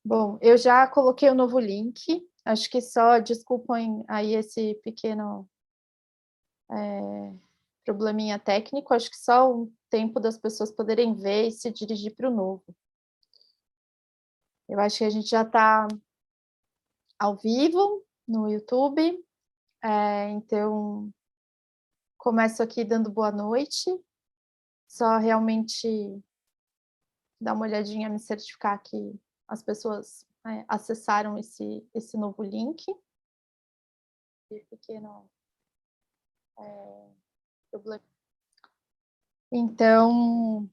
Bom, eu já coloquei o novo link, acho que só desculpem aí esse pequeno probleminha técnico, acho que só o tempo das pessoas poderem ver e se dirigir para o novo. Eu acho que a gente já está ao vivo no YouTube, então começo aqui dando boa noite, só realmente dar uma olhadinha, me certificar que as pessoas acessaram esse novo link. Pequeno problema. Então,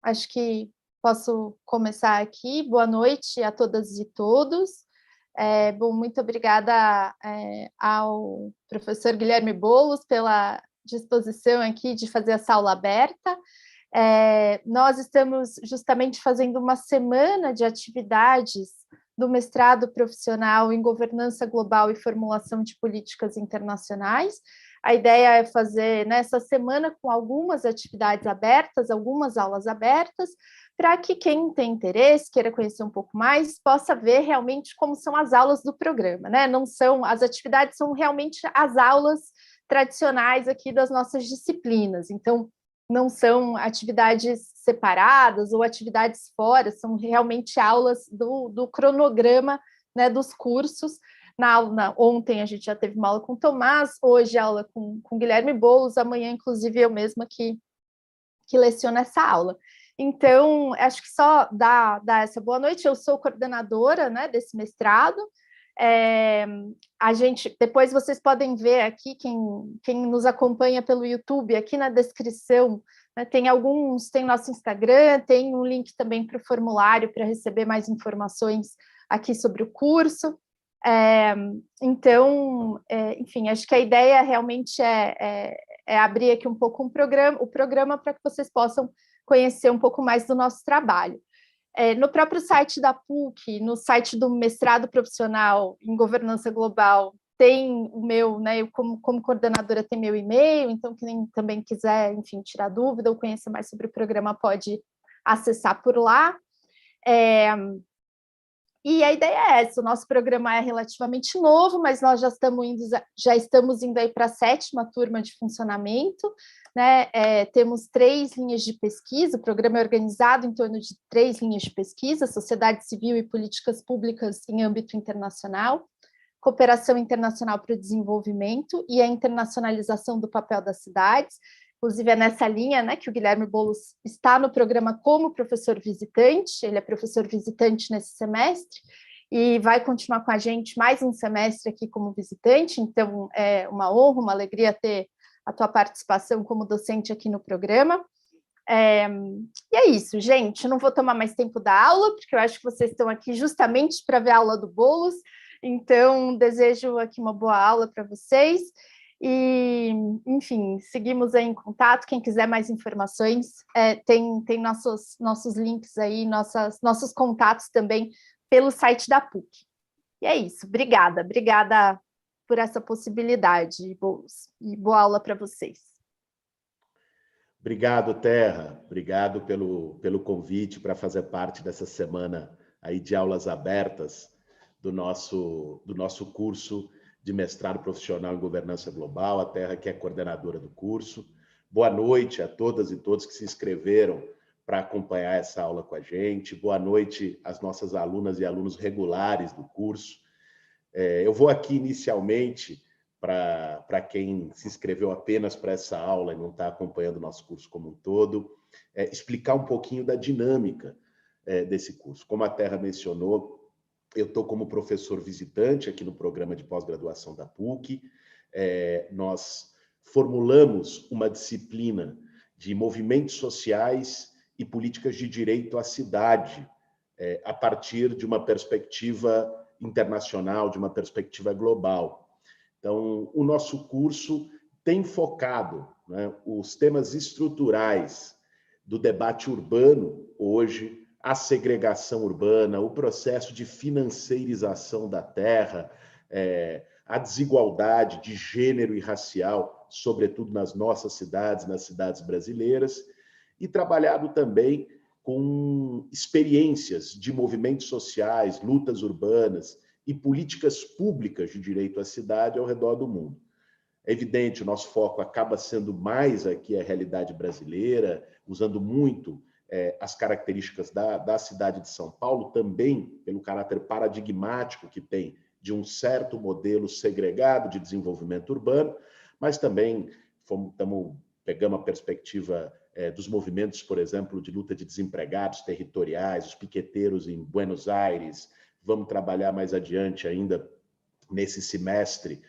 acho que posso começar aqui. Boa noite a todas e todos. Bom, muito obrigada ao professor Guilherme Boulos pela disposição aqui de fazer essa aula aberta. Nós estamos justamente fazendo uma semana de atividades do mestrado profissional em governança global e formulação de políticas internacionais. A ideia é fazer nessa semana com algumas atividades abertas, algumas aulas abertas, para que quem tem interesse, queira conhecer um pouco mais, possa ver realmente como são as aulas do programa, né? Não são, as atividades são realmente as aulas tradicionais aqui das nossas disciplinas. Então, não são atividades separadas ou atividades fora, são realmente aulas do cronograma, né, dos cursos. Ontem a gente já teve uma aula com o Tomás, hoje aula com Guilherme Boulos, amanhã, inclusive, eu mesma que leciono essa aula. Então, acho que só dar essa boa noite. Eu sou coordenadora, né, desse mestrado. A gente, depois vocês podem ver aqui, quem nos acompanha pelo YouTube, aqui na descrição, né, tem nosso Instagram, tem um link também para o formulário para receber mais informações aqui sobre o curso. Então, enfim, acho que a ideia realmente é abrir aqui um pouco o programa para que vocês possam conhecer um pouco mais do nosso trabalho. No próprio site da PUC, no site do mestrado profissional em governança global, tem o meu, né, eu como coordenadora tem meu e-mail, então quem também quiser, enfim, tirar dúvida ou conhecer mais sobre o programa pode acessar por lá. E a ideia é essa, o nosso programa é relativamente novo, mas nós já estamos indo aí para a 7ª turma de funcionamento, né? Temos 3 linhas de pesquisa, o programa é organizado em torno de 3 linhas de pesquisa: sociedade civil e políticas públicas em âmbito internacional, cooperação internacional para o desenvolvimento e a internacionalização do papel das cidades. Inclusive, é nessa linha, né, que o Guilherme Boulos está no programa como professor visitante, ele é professor visitante nesse semestre, e vai continuar com a gente mais um semestre aqui como visitante, então é uma honra, uma alegria ter a tua participação como docente aqui no programa. E é isso, gente, eu não vou tomar mais tempo da aula, porque eu acho que vocês estão aqui justamente para ver a aula do Boulos, então desejo aqui uma boa aula para vocês. E, enfim, seguimos aí em contato. Quem quiser mais informações, tem nossos links aí, nossos contatos também pelo site da PUC. E é isso, obrigada por essa possibilidade, Boulos, e boa aula para vocês. Obrigado, Terra, obrigado pelo convite para fazer parte dessa semana aí de aulas abertas do nosso curso de mestrado profissional em governança global, a Terra que é coordenadora do curso. Boa noite a todas e todos que se inscreveram para acompanhar essa aula com a gente. Boa noite às nossas alunas e alunos regulares do curso. Eu vou aqui inicialmente, para quem se inscreveu apenas para essa aula e não está acompanhando o nosso curso como um todo, explicar um pouquinho da dinâmica desse curso. Como a Terra mencionou, eu estou como professor visitante aqui no programa de pós-graduação da PUC. Nós formulamos uma disciplina de movimentos sociais e políticas de direito à cidade, a partir de uma perspectiva internacional, de uma perspectiva global. Então, o nosso curso tem focado, né, os temas estruturais do debate urbano hoje, a segregação urbana, o processo de financeirização da terra, a desigualdade de gênero e racial, sobretudo nas nossas cidades, nas cidades brasileiras, e trabalhado também com experiências de movimentos sociais, lutas urbanas e políticas públicas de direito à cidade ao redor do mundo. É evidente, o nosso foco acaba sendo mais aqui a realidade brasileira, usando muito as características da cidade de São Paulo, também pelo caráter paradigmático que tem de um certo modelo segregado de desenvolvimento urbano, mas também pegamos a perspectiva dos movimentos, por exemplo, de luta de desempregados territoriais, os piqueteiros em Buenos Aires. Vamos trabalhar mais adiante ainda nesse semestre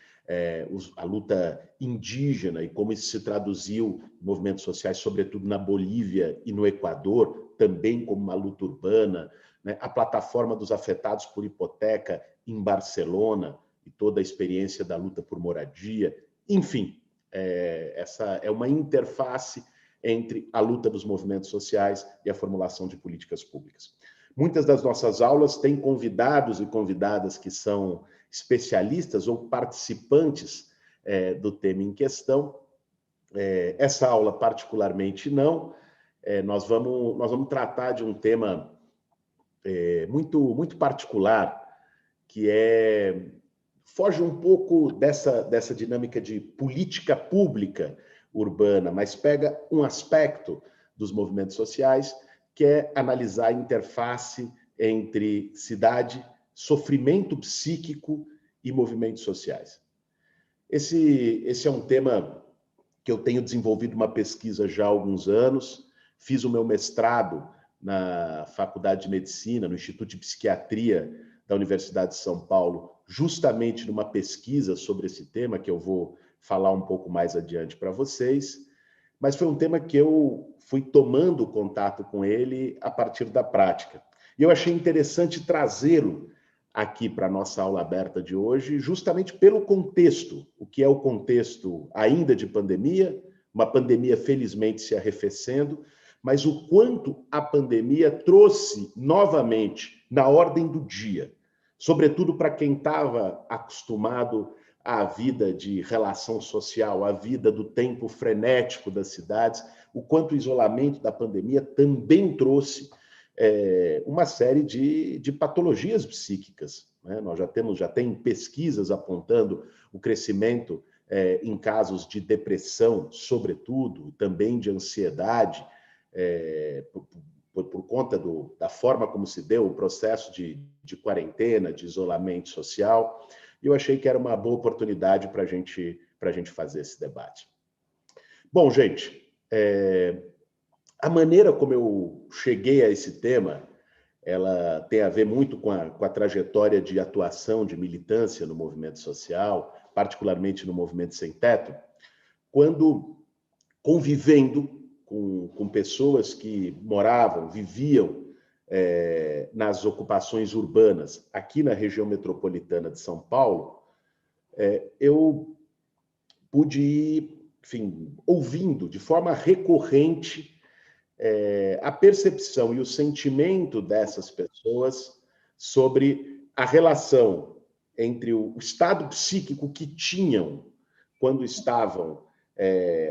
a luta indígena e como isso se traduziu em movimentos sociais, sobretudo na Bolívia e no Equador, também como uma luta urbana, né? A plataforma dos afetados por hipoteca em Barcelona e toda a experiência da luta por moradia. Enfim, essa é uma interface entre a luta dos movimentos sociais e a formulação de políticas públicas. Muitas das nossas aulas têm convidados e convidadas que são especialistas ou participantes do tema em questão. Essa aula, particularmente, não. Nós vamos tratar de um tema muito particular, que foge um pouco dessa dinâmica de política pública urbana, mas pega um aspecto dos movimentos sociais, que é analisar a interface entre cidade, sofrimento psíquico e movimentos sociais. Esse é um tema que eu tenho desenvolvido uma pesquisa já há alguns anos. Fiz o meu mestrado na Faculdade de Medicina, no Instituto de Psiquiatria da Universidade de São Paulo, justamente numa pesquisa sobre esse tema, que eu vou falar um pouco mais adiante para vocês. Mas foi um tema que eu fui tomando contato com ele a partir da prática. E eu achei interessante trazê-lo aqui para a nossa aula aberta de hoje, justamente pelo contexto, o que é o contexto ainda de pandemia, uma pandemia felizmente se arrefecendo, mas o quanto a pandemia trouxe novamente na ordem do dia, sobretudo para quem estava acostumado à vida de relação social, à vida do tempo frenético das cidades, o quanto o isolamento da pandemia também trouxe uma série de patologias psíquicas, né? Nós já tem pesquisas apontando o crescimento em casos de depressão, sobretudo, também de ansiedade, por conta da forma como se deu o processo de quarentena, de isolamento social. E eu achei que era uma boa oportunidade para a gente fazer esse debate. Bom, gente, a maneira como eu cheguei a esse tema, ela tem a ver muito com a trajetória de atuação, de militância no movimento social, particularmente no movimento sem teto, quando convivendo com pessoas que viviam nas ocupações urbanas aqui na região metropolitana de São Paulo, eu pude ir, enfim, ouvindo de forma recorrente a percepção e o sentimento dessas pessoas sobre a relação entre o estado psíquico que tinham quando estavam,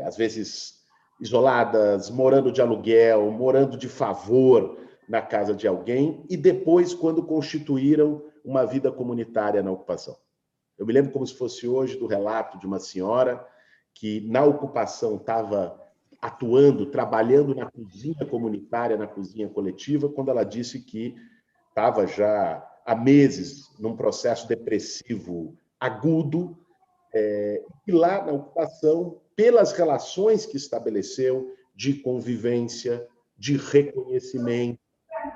às vezes, isoladas, morando de aluguel, morando de favor na casa de alguém, e depois quando constituíram uma vida comunitária na ocupação. Eu me lembro como se fosse hoje do relato de uma senhora que na ocupação estava atuando, trabalhando na cozinha comunitária, na cozinha coletiva, quando ela disse que estava já há meses num processo depressivo agudo, e lá na ocupação, pelas relações que estabeleceu de convivência, de reconhecimento,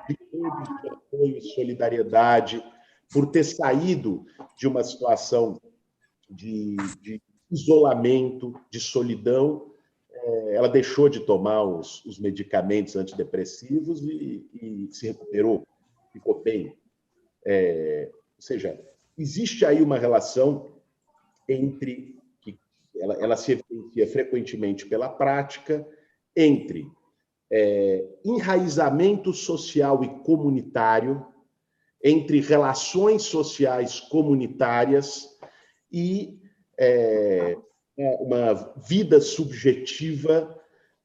de apoio e solidariedade, por ter saído de uma situação de isolamento, de solidão, ela deixou de tomar os medicamentos antidepressivos e se recuperou, ficou bem. Ou seja, existe aí uma relação entre, que ela se evidencia frequentemente pela prática, entre enraizamento social e comunitário, entre relações sociais comunitárias e uma vida subjetiva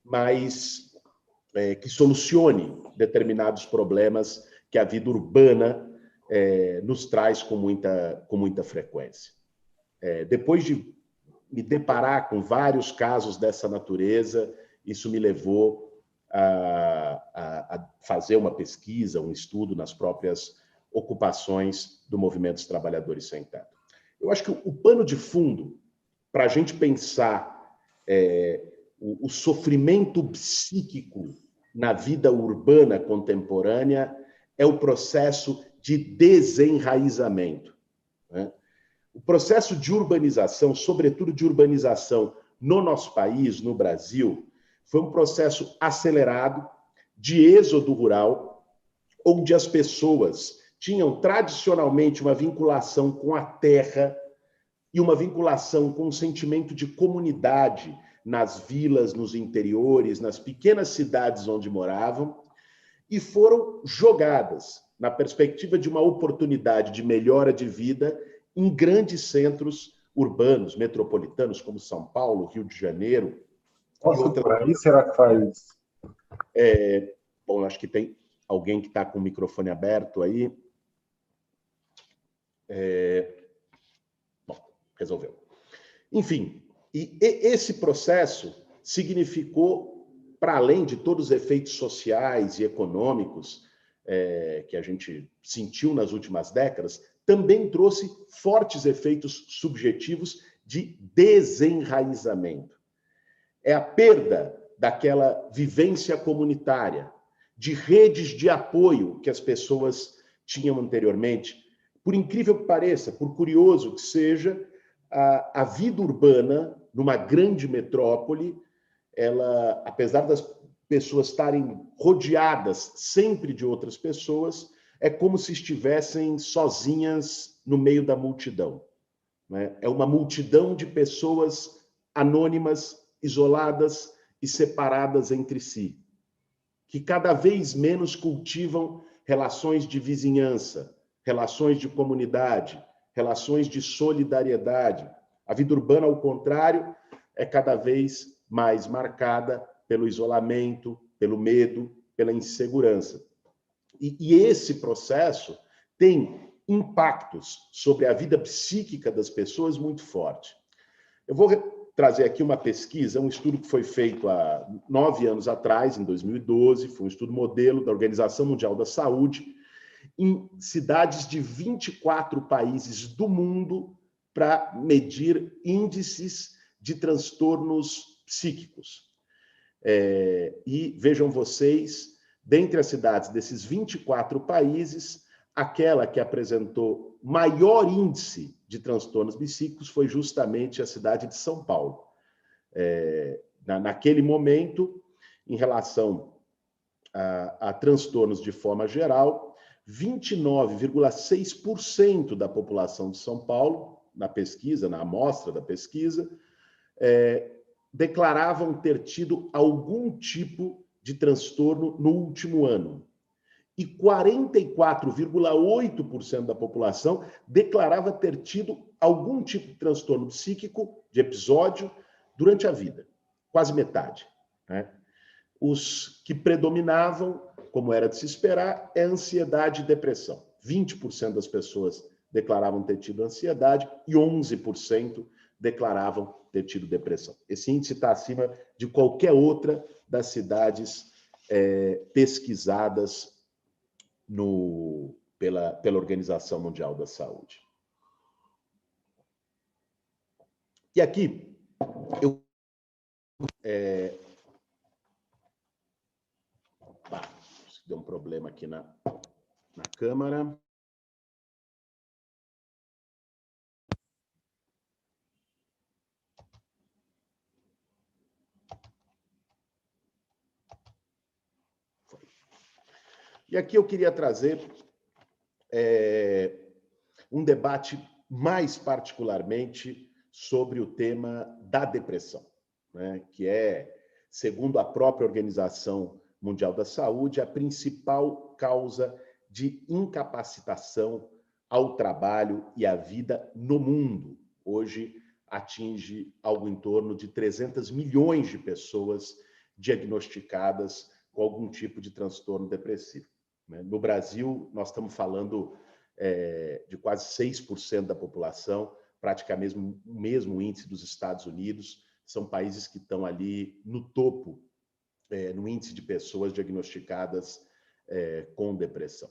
mais que solucione determinados problemas que a vida urbana nos traz com muita frequência. Depois de me deparar com vários casos dessa natureza, isso me levou a fazer uma pesquisa, um estudo nas próprias ocupações do movimento dos trabalhadores sem teto. Eu acho que o pano de fundo para a gente pensar o sofrimento psíquico na vida urbana contemporânea é o processo de desenraizamento, né? O processo de urbanização, sobretudo de urbanização no nosso país, no Brasil, foi um processo acelerado de êxodo rural, onde as pessoas tinham tradicionalmente uma vinculação com a terra e uma vinculação com um sentimento de comunidade nas vilas, nos interiores, nas pequenas cidades onde moravam, e foram jogadas na perspectiva de uma oportunidade de melhora de vida em grandes centros urbanos, metropolitanos, como São Paulo, Rio de Janeiro. Posso por aí? Será que faz? Bom, acho que tem alguém que está com o microfone aberto aí. Bom, resolveu. Enfim, e esse processo significou, para além de todos os efeitos sociais e econômicos que a gente sentiu nas últimas décadas, também trouxe fortes efeitos subjetivos de desenraizamento. É a perda daquela vivência comunitária, de redes de apoio que as pessoas tinham anteriormente. Por incrível que pareça, por curioso que seja, a vida urbana, numa grande metrópole, ela, apesar das pessoas estarem rodeadas sempre de outras pessoas, é como se estivessem sozinhas no meio da multidão, né? É uma multidão de pessoas anônimas, isoladas e separadas entre si, que cada vez menos cultivam relações de vizinhança, relações de comunidade, relações de solidariedade. A vida urbana, ao contrário, é cada vez mais marcada pelo isolamento, pelo medo, pela insegurança. E esse processo tem impactos sobre a vida psíquica das pessoas muito forte. Eu vou trazer aqui uma pesquisa, um estudo que foi feito há 9 anos atrás, em 2012, foi um estudo modelo da Organização Mundial da Saúde, em cidades de 24 países do mundo para medir índices de transtornos psíquicos. E vejam vocês, dentre as cidades desses 24 países, aquela que apresentou maior índice de transtornos psíquicos foi justamente a cidade de São Paulo. Naquele momento, em relação a transtornos de forma geral, 29,6% da população de São Paulo, na pesquisa, na amostra da pesquisa, declaravam ter tido algum tipo de transtorno no último ano. E 44,8% da população declarava ter tido algum tipo de transtorno psíquico, de episódio, durante a vida. Quase metade, né? Os que predominavam, como era de se esperar, é ansiedade e depressão. 20% das pessoas declaravam ter tido ansiedade e 11% declaravam ter tido depressão. Esse índice está acima de qualquer outra das cidades pesquisadas pela Organização Mundial da Saúde. E aqui, deu um problema aqui na câmera. E aqui eu queria trazer um debate mais particularmente sobre o tema da depressão, né? Que é, segundo a própria Organização Mundial da Saúde, a principal causa de incapacitação ao trabalho e à vida no mundo. Hoje atinge algo em torno de 300 milhões de pessoas diagnosticadas com algum tipo de transtorno depressivo. No Brasil, nós estamos falando de quase 6% da população, praticamente o mesmo índice dos Estados Unidos. São países que estão ali no topo, no índice de pessoas diagnosticadas com depressão.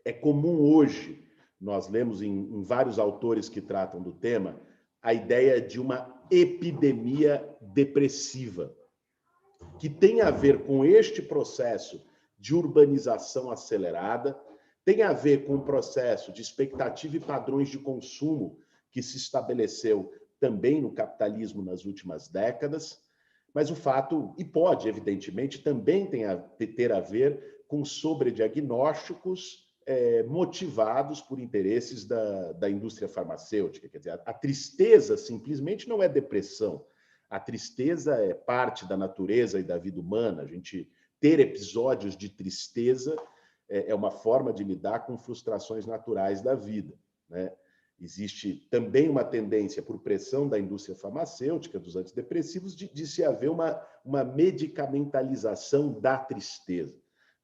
É comum hoje, nós lemos em vários autores que tratam do tema, a ideia de uma epidemia depressiva, que tem a ver com este processo de urbanização acelerada, tem a ver com o processo de expectativa e padrões de consumo que se estabeleceu também no capitalismo nas últimas décadas, mas o fato, e pode, evidentemente, também ter a ver com sobrediagnósticos motivados por interesses da indústria farmacêutica. Quer dizer, a tristeza simplesmente não é depressão. A tristeza é parte da natureza e da vida humana. A gente ter episódios de tristeza é uma forma de lidar com frustrações naturais da vida, né? Existe também uma tendência, por pressão da indústria farmacêutica, dos antidepressivos, de se haver uma medicamentalização da tristeza,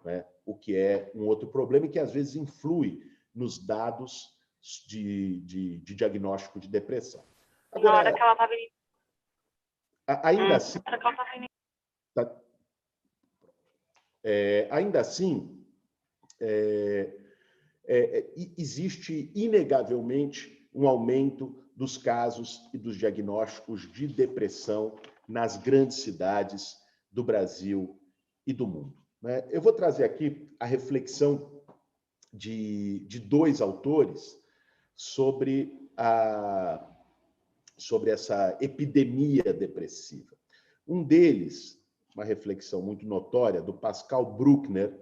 né? O que é um outro problema e que às vezes influi nos dados de diagnóstico de depressão. Agora, na hora que ela estava ainda assim, ainda assim, existe inegavelmente um aumento dos casos e dos diagnósticos de depressão nas grandes cidades do Brasil e do mundo, né? Eu vou trazer aqui a reflexão de dois autores sobre essa epidemia depressiva. Um deles, uma reflexão muito notória, do Pascal Bruckner,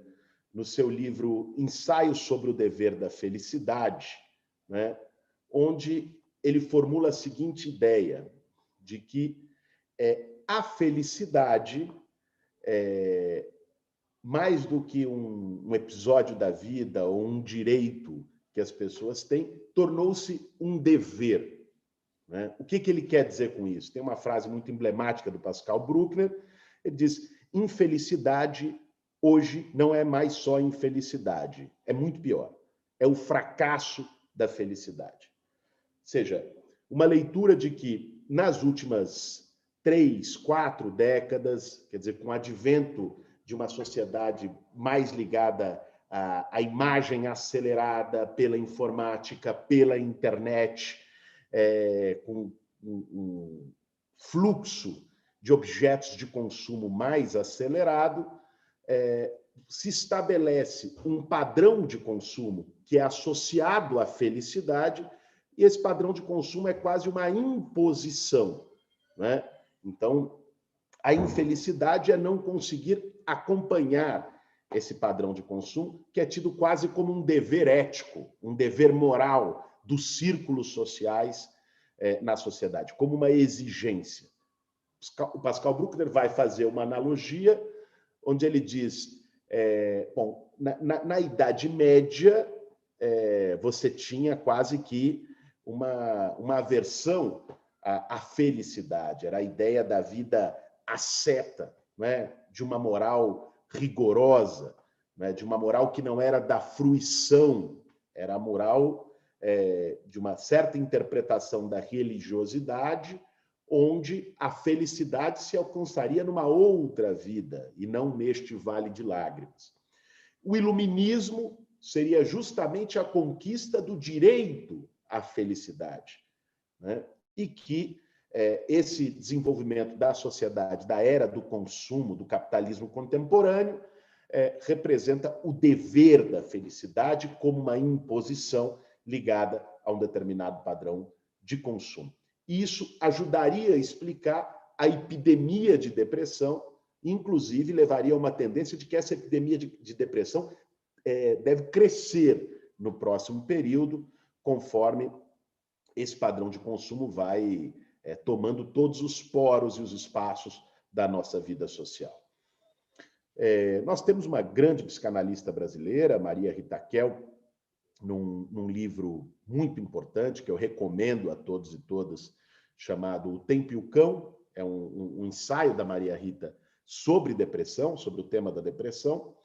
no seu livro Ensaios sobre o Dever da Felicidade, né, onde ele formula a seguinte ideia, de que a felicidade, mais do que um episódio da vida ou um direito que as pessoas têm, tornou-se um dever, né? O que ele quer dizer com isso? Tem uma frase muito emblemática do Pascal Bruckner, ele diz: infelicidade hoje não é mais só infelicidade, é muito pior. É o fracasso da felicidade. Ou seja, uma leitura de que nas últimas 3, 4 décadas, quer dizer, com o advento de uma sociedade mais ligada à imagem acelerada pela informática, pela internet, com um fluxo de objetos de consumo mais acelerado, se estabelece um padrão de consumo que é associado à felicidade, e esse padrão de consumo é quase uma imposição, né? Então, a infelicidade é não conseguir acompanhar esse padrão de consumo, que é tido quase como um dever ético, um dever moral dos círculos sociais na sociedade, como uma exigência. O Pascal Bruckner vai fazer uma analogia onde ele diz, bom, na Idade Média, você tinha quase que uma aversão à felicidade, era a ideia da vida asceta, né? De uma moral rigorosa, né? De uma moral que não era da fruição, era a moral de uma certa interpretação da religiosidade, onde a felicidade se alcançaria numa outra vida e não neste vale de lágrimas. O iluminismo seria justamente a conquista do direito à felicidade, né? E que esse desenvolvimento da sociedade, da era do consumo, do capitalismo contemporâneo, representa o dever da felicidade como uma imposição ligada a um determinado padrão de consumo. E isso ajudaria a explicar a epidemia de depressão, inclusive levaria a uma tendência de que essa epidemia de depressão deve crescer no próximo período, conforme esse padrão de consumo vai tomando todos os poros e os espaços da nossa vida social. Nós temos uma grande psicanalista brasileira, Maria Rita Kell, num livro muito importante, que eu recomendo a todos e todas, chamado O Tempo e o Cão, é um ensaio da Maria Rita sobre depressão, sobre o tema da depressão,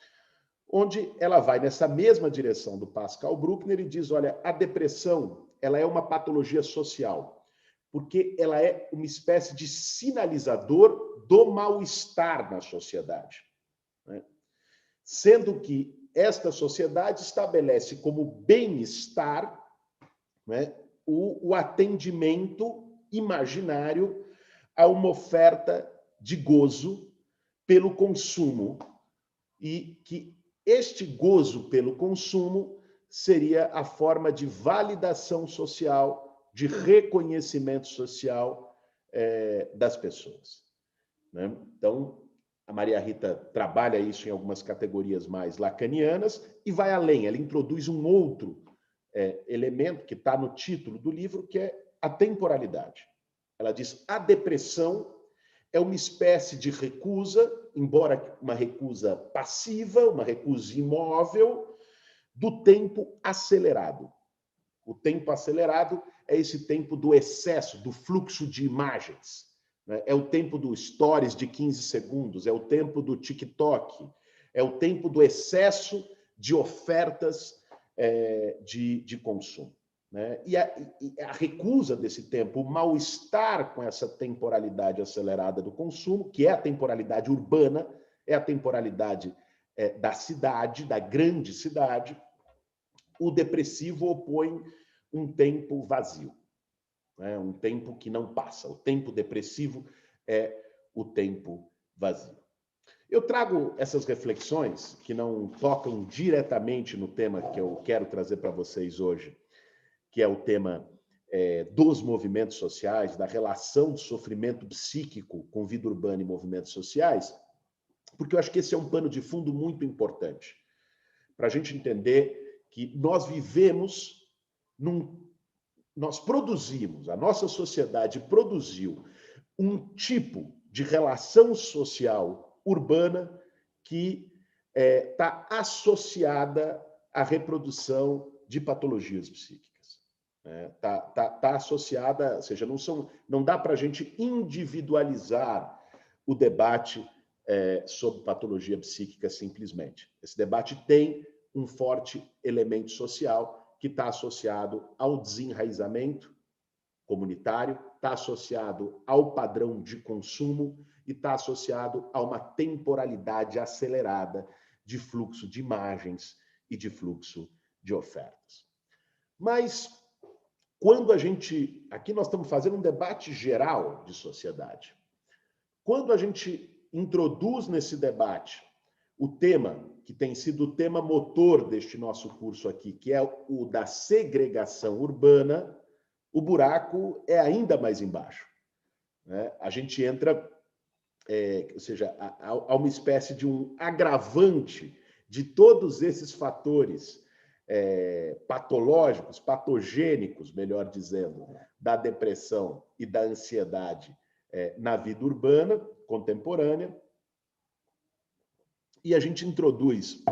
onde ela vai nessa mesma direção do Pascal Bruckner e diz, olha, a depressão ela é uma patologia social, porque ela é uma espécie de sinalizador do mal-estar na sociedade, né? Sendo que esta sociedade estabelece como bem-estar, né, o atendimento imaginário a uma oferta de gozo pelo consumo, e que este gozo pelo consumo seria a forma de validação social, de reconhecimento social das pessoas, né? Então, a Maria Rita trabalha isso em algumas categorias mais lacanianas e vai além. Ela introduz um outro elemento que está no título do livro, que é a temporalidade. Ela diz, a depressão é uma espécie de recusa, embora uma recusa passiva, uma recusa imóvel, do tempo acelerado. O tempo acelerado é esse tempo do excesso, do fluxo de imagens. É o tempo do stories de 15 segundos, é o tempo do TikTok, é o tempo do excesso de ofertas de consumo, né? E a recusa desse tempo, o mal-estar com essa temporalidade acelerada do consumo, que é a temporalidade urbana, é a temporalidade da cidade, da grande cidade, o depressivo opõe um tempo vazio. Um tempo que não passa. O tempo depressivo é o tempo vazio. Eu trago essas reflexões que não tocam diretamente no tema que eu quero trazer para vocês hoje, que é o tema dos movimentos sociais, da relação do sofrimento psíquico com vida urbana e movimentos sociais, porque eu acho que esse é um pano de fundo muito importante para a gente entender que nós vivemos nós produzimos, a nossa sociedade produziu um tipo de relação social urbana que está associada à reprodução de patologias psíquicas. Está associada, ou seja, não dá para a gente individualizar o debate sobre patologia psíquica simplesmente. Esse debate tem um forte elemento social que está associado ao desenraizamento comunitário, está associado ao padrão de consumo e está associado a uma temporalidade acelerada de fluxo de imagens e de fluxo de ofertas. Mas, quando a gente... Aqui nós estamos fazendo um debate geral de sociedade. Quando a gente introduz nesse debate o tema que tem sido o tema motor deste nosso curso aqui, que é o da segregação urbana, o buraco é ainda mais embaixo, né? A gente entra, ou seja, há uma espécie de um agravante de todos esses fatores patológicos, patogênicos, melhor dizendo, da depressão e da ansiedade na vida urbana contemporânea, e a gente introduz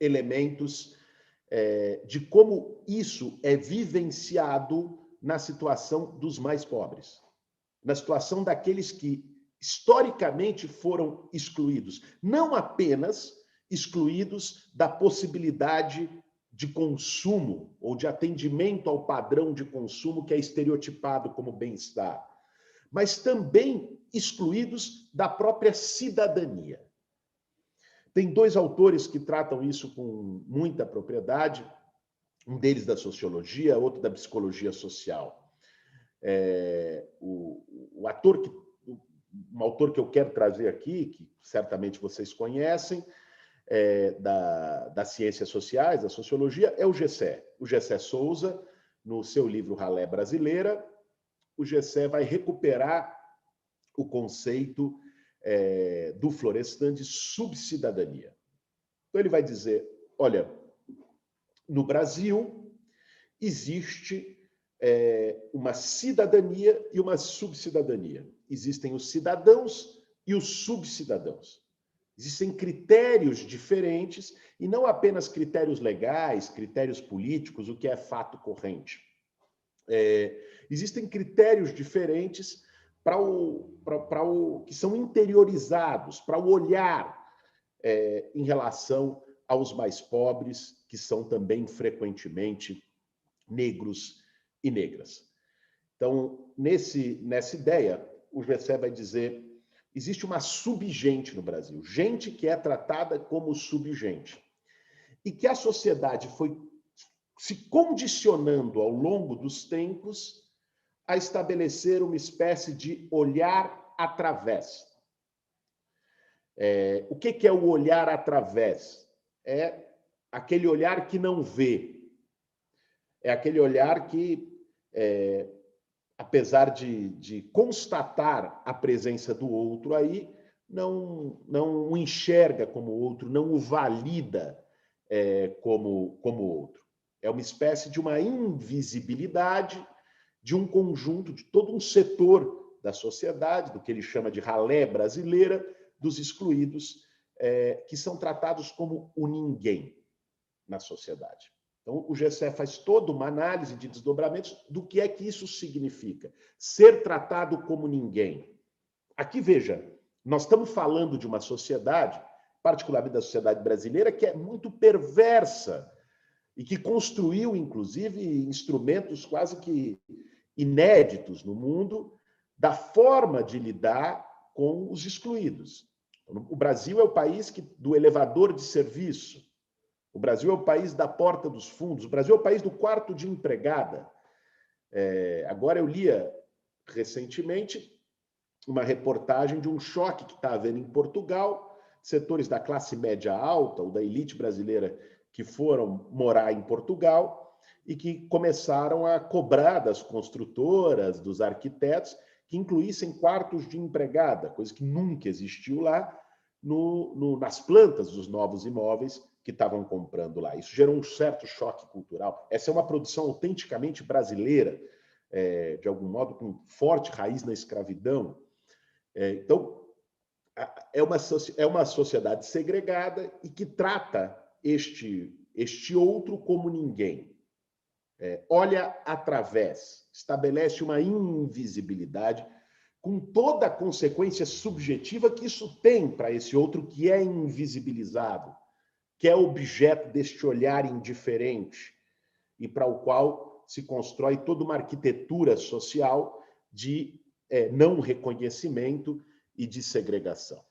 elementos de como isso é vivenciado na situação dos mais pobres, na situação daqueles que historicamente foram excluídos, não apenas excluídos da possibilidade de consumo ou de atendimento ao padrão de consumo que é estereotipado como bem-estar, mas também excluídos da própria cidadania. Tem dois autores que tratam isso com muita propriedade, um deles da sociologia, outro da psicologia social. Um autor que eu quero trazer aqui, que certamente vocês conhecem, das ciências sociais, da sociologia, é o Gessé. O Gessé Souza, no seu livro Ralé Brasileira, o Gessé vai recuperar o conceito do Florestan de subcidadania. Então, ele vai dizer, olha, no Brasil existe uma cidadania e uma subcidadania. Existem os cidadãos e os subcidadãos. Existem critérios diferentes, e não apenas critérios legais, critérios políticos, o que é fato corrente. Existem critérios diferentes que são interiorizados, para o olhar em relação aos mais pobres, que são também frequentemente negros e negras. Então, nessa ideia, o GCE vai dizer: existe uma subgente no Brasil, gente que é tratada como subgente, e que a sociedade foi se condicionando ao longo dos tempos a estabelecer uma espécie de olhar através. O que é o olhar através? É aquele olhar que não vê. É aquele olhar que, apesar de constatar a presença do outro aí, não o enxerga como outro, não o valida como outro. É uma espécie de uma invisibilidade de um conjunto, de todo um setor da sociedade, do que ele chama de ralé brasileira, dos excluídos, que são tratados como o ninguém na sociedade. Então, o GCE faz toda uma análise de desdobramentos do que é que isso significa, ser tratado como ninguém. Aqui, veja, nós estamos falando de uma sociedade, particularmente da sociedade brasileira, que é muito perversa e que construiu, inclusive, instrumentos quase que inéditos no mundo da forma de lidar com os excluídos. O Brasil é o país do elevador de serviço. O Brasil é o país da porta dos fundos. O Brasil é o país do quarto de empregada. Agora eu lia recentemente uma reportagem de um choque que está havendo em Portugal, setores da classe média alta ou da elite brasileira que foram morar em Portugal e que começaram a cobrar das construtoras, dos arquitetos, que incluíssem quartos de empregada, coisa que nunca existiu lá, nas plantas dos novos imóveis que estavam comprando lá. Isso gerou um certo choque cultural. Essa é uma produção autenticamente brasileira, de algum modo, com forte raiz na escravidão. Então, é uma sociedade segregada e que trata este outro como ninguém. Olha através, estabelece uma invisibilidade, com toda a consequência subjetiva que isso tem para esse outro que é invisibilizado, que é objeto deste olhar indiferente e para o qual se constrói toda uma arquitetura social de não reconhecimento e de segregação.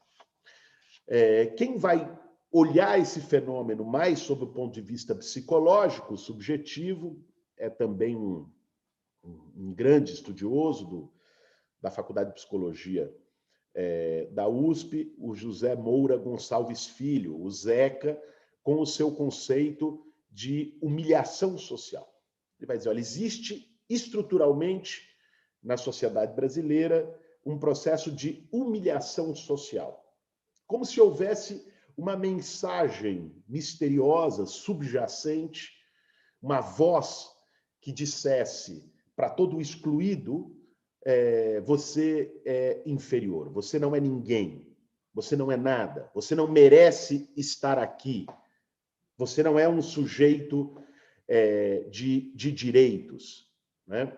Quem vai olhar esse fenômeno mais sob o ponto de vista psicológico, subjetivo, é também um grande estudioso da Faculdade de Psicologia da USP, o José Moura Gonçalves Filho, o Zeca, com o seu conceito de humilhação social. Ele vai dizer: olha, existe estruturalmente na sociedade brasileira um processo de humilhação social, como se houvesse uma mensagem misteriosa, subjacente, uma voz que dissesse para todo excluído: você é inferior, você não é ninguém, você não é nada, você não merece estar aqui, você não é um sujeito de direitos, né?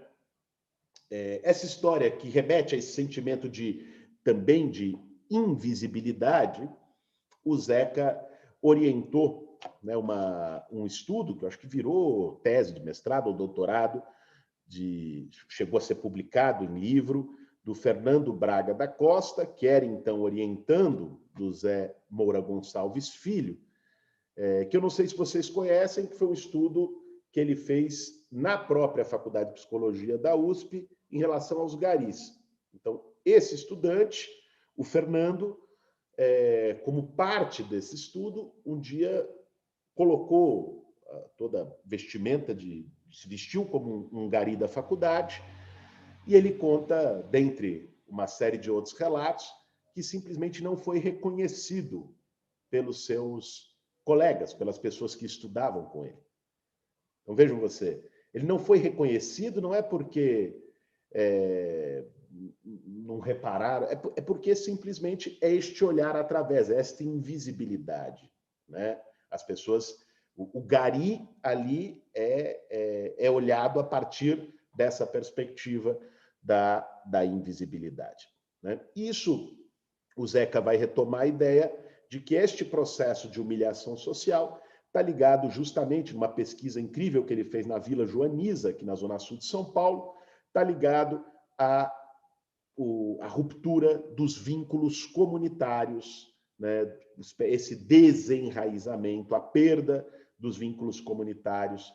Essa história que remete a esse sentimento também de invisibilidade, o Zeca orientou, né, um estudo que eu acho que virou tese de mestrado ou doutorado, chegou a ser publicado em livro, do Fernando Braga da Costa, que era então orientando do Zé Moura Gonçalves Filho, que eu não sei se vocês conhecem, que foi um estudo que ele fez na própria Faculdade de Psicologia da USP em relação aos garis. Então, esse estudante, o Fernando, como parte desse estudo, um dia colocou toda a vestimenta se vestiu como um gari da faculdade, e ele conta, dentre uma série de outros relatos, que simplesmente não foi reconhecido pelos seus colegas, pelas pessoas que estudavam com ele. Então, vejam você, ele não foi reconhecido, não é porque não repararam, é porque simplesmente é este olhar através, esta invisibilidade, né? As pessoas... O gari ali é olhado a partir dessa perspectiva da invisibilidade, né? Isso, o Zeca vai retomar a ideia de que este processo de humilhação social está ligado justamente numa pesquisa incrível que ele fez na Vila Joaniza, aqui na Zona Sul de São Paulo, está ligado à ruptura dos vínculos comunitários, né? Esse desenraizamento, a perda dos vínculos comunitários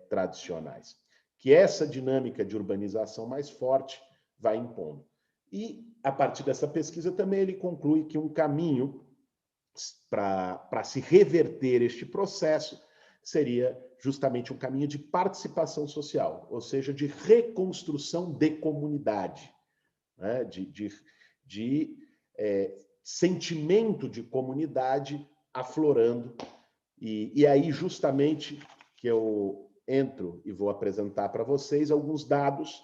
tradicionais, que essa dinâmica de urbanização mais forte vai impondo. E, a partir dessa pesquisa, também ele conclui que um caminho para se reverter este processo seria justamente um caminho de participação social, ou seja, de reconstrução de comunidade, né? de sentimento de comunidade aflorando. E aí, justamente, que eu entro e vou apresentar para vocês alguns dados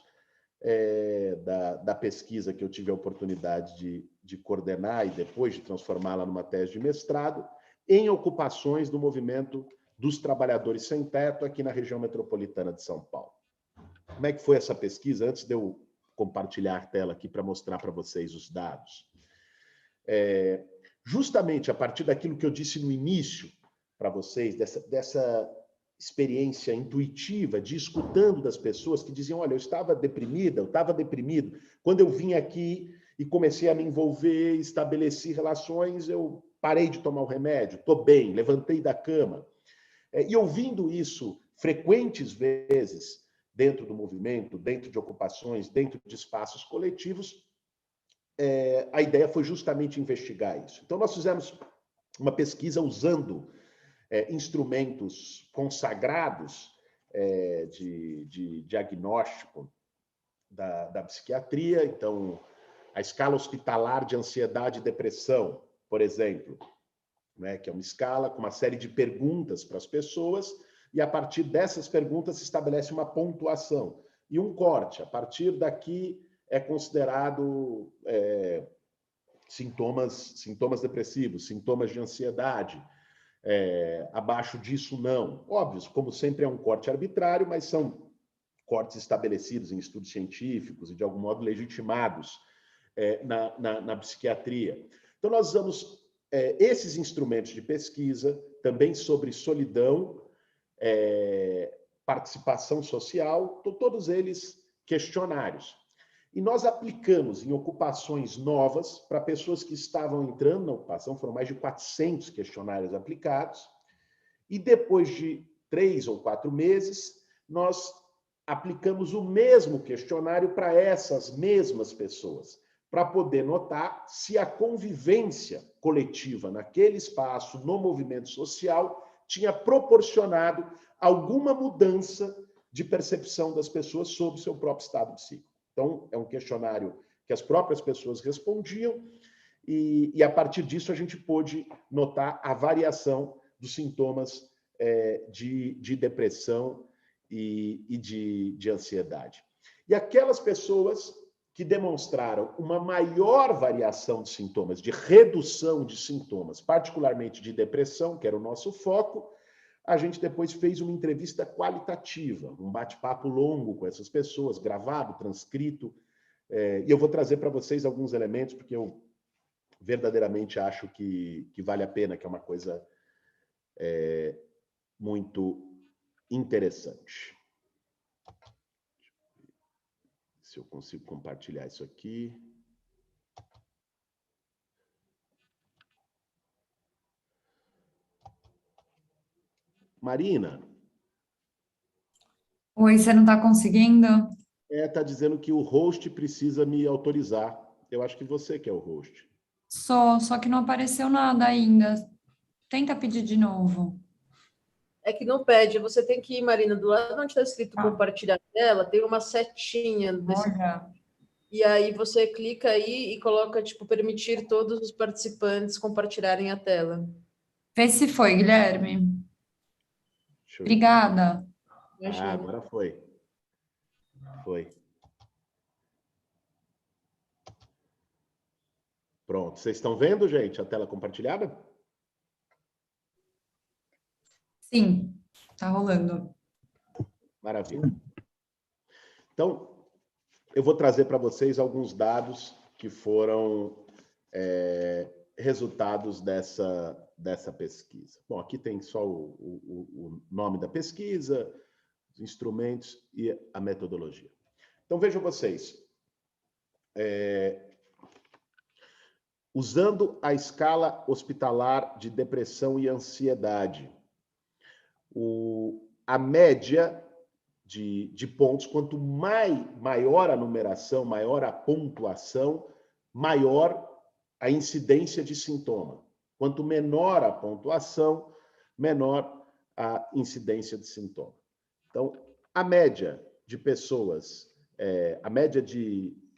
da pesquisa que eu tive a oportunidade de coordenar e depois de transformá-la numa tese de mestrado, em ocupações do movimento dos trabalhadores sem teto aqui na região metropolitana de São Paulo. Como é que foi essa pesquisa? Antes de eu compartilhar a tela aqui para mostrar para vocês os dados. Justamente a partir daquilo que eu disse no início para vocês, dessa experiência intuitiva de escutando das pessoas que diziam: olha, eu estava deprimida, eu estava deprimido. Quando eu vim aqui e comecei a me envolver, estabeleci relações, eu parei de tomar o remédio, estou bem, levantei da cama. E ouvindo isso frequentes vezes dentro do movimento, dentro de ocupações, dentro de espaços coletivos, a ideia foi justamente investigar isso. Então, nós fizemos uma pesquisa usando instrumentos consagrados de diagnóstico da psiquiatria. Então, a escala hospitalar de ansiedade e depressão, por exemplo, né, que é uma escala com uma série de perguntas para as pessoas, e a partir dessas perguntas se estabelece uma pontuação e um corte. A partir daqui é considerado sintomas depressivos, sintomas de ansiedade. Abaixo disso, não. Óbvio, como sempre, é um corte arbitrário, mas são cortes estabelecidos em estudos científicos e, de algum modo, legitimados na psiquiatria. Então, nós usamos esses instrumentos de pesquisa, também sobre solidão, participação social, todos eles questionários. E nós aplicamos em ocupações novas para pessoas que estavam entrando na ocupação, foram mais de 400 questionários aplicados, e depois de 3 ou 4 meses, nós aplicamos o mesmo questionário para essas mesmas pessoas, para poder notar se a convivência coletiva naquele espaço, no movimento social, tinha proporcionado alguma mudança de percepção das pessoas sobre o seu próprio estado psíquico. Então, é um questionário que as próprias pessoas respondiam e a partir disso, a gente pôde notar a variação dos sintomas de depressão e de ansiedade. E aquelas pessoas que demonstraram uma maior variação de sintomas, de redução de sintomas, particularmente de depressão, que era o nosso foco, a gente depois fez uma entrevista qualitativa, um bate-papo longo com essas pessoas, gravado, transcrito, e eu vou trazer para vocês alguns elementos, porque eu verdadeiramente acho que vale a pena, que é uma coisa muito interessante. Se eu consigo compartilhar isso aqui. Marina. Oi, você não está conseguindo? Está dizendo que o host precisa me autorizar. Eu acho que você que é o host. Só que não apareceu nada ainda. Tenta pedir de novo. É que não pede, você tem que ir, Marina, do lado onde está escrito compartilhar a tela, tem uma setinha. Olha. E aí você clica aí e coloca, tipo, permitir todos os participantes compartilharem a tela. Vê se foi, Guilherme. Obrigada. Agora foi. Foi. Pronto. Vocês estão vendo, gente, a tela compartilhada? Sim, tá rolando. Maravilha. Então, eu vou trazer para vocês alguns dados que foram resultados dessa pesquisa. Bom, aqui tem só o nome da pesquisa, os instrumentos e a metodologia. Então, vejam vocês. Usando a escala hospitalar de depressão e ansiedade, a média de pontos, quanto maior a numeração, maior a pontuação, maior a incidência de sintoma. Quanto menor a pontuação, menor a incidência de sintoma. Então, a média de pessoas, a média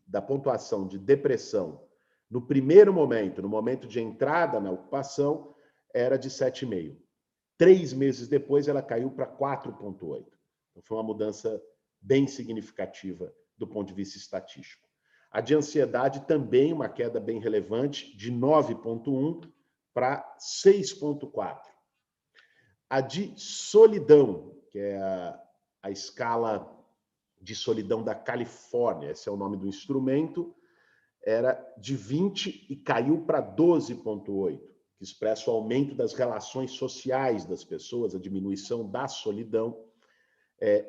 da pontuação de depressão no primeiro momento, no momento de entrada na ocupação, era de 7,5. 3 meses depois, ela caiu para 4,8. Então, foi uma mudança bem significativa do ponto de vista estatístico. A de ansiedade também uma queda bem relevante, de 9,1 para 6,4. A de solidão, que é a escala de solidão da Califórnia, esse é o nome do instrumento, era de 20 e caiu para 12,8, que expressa o aumento das relações sociais das pessoas, a diminuição da solidão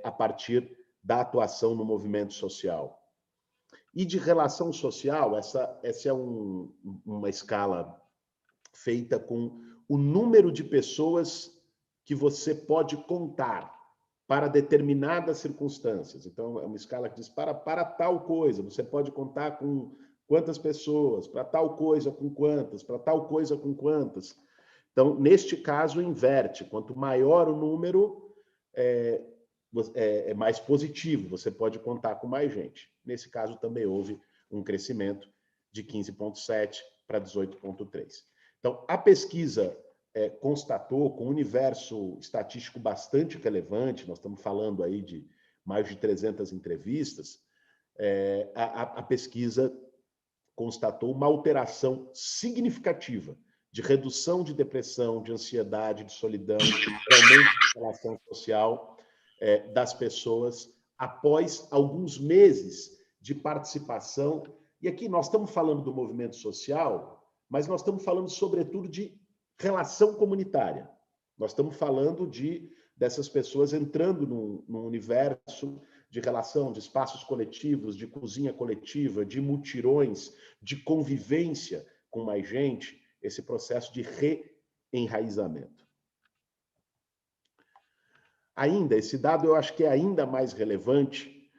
a partir da atuação no movimento social. E de relação social, essa é uma escala feita com o número de pessoas que você pode contar para determinadas circunstâncias. Então, é uma escala que diz para tal coisa, você pode contar com quantas pessoas, para tal coisa com quantas, para tal coisa com quantas. Então, neste caso, inverte. Quanto maior o número, é mais positivo, você pode contar com mais gente. Nesse caso, também houve um crescimento de 15,7 para 18,3. Então, a pesquisa constatou, com um universo estatístico bastante relevante, nós estamos falando aí de mais de 300 entrevistas, a pesquisa constatou uma alteração significativa de redução de depressão, de ansiedade, de solidão, de aumento de relação social das pessoas após alguns meses de participação. E aqui nós estamos falando do movimento social, mas nós estamos falando, sobretudo, de relação comunitária. Nós estamos falando dessas pessoas entrando num universo de relação, de espaços coletivos, de cozinha coletiva, de mutirões, de convivência com mais gente, esse processo de reenraizamento. Ainda, esse dado eu acho que é ainda mais relevante,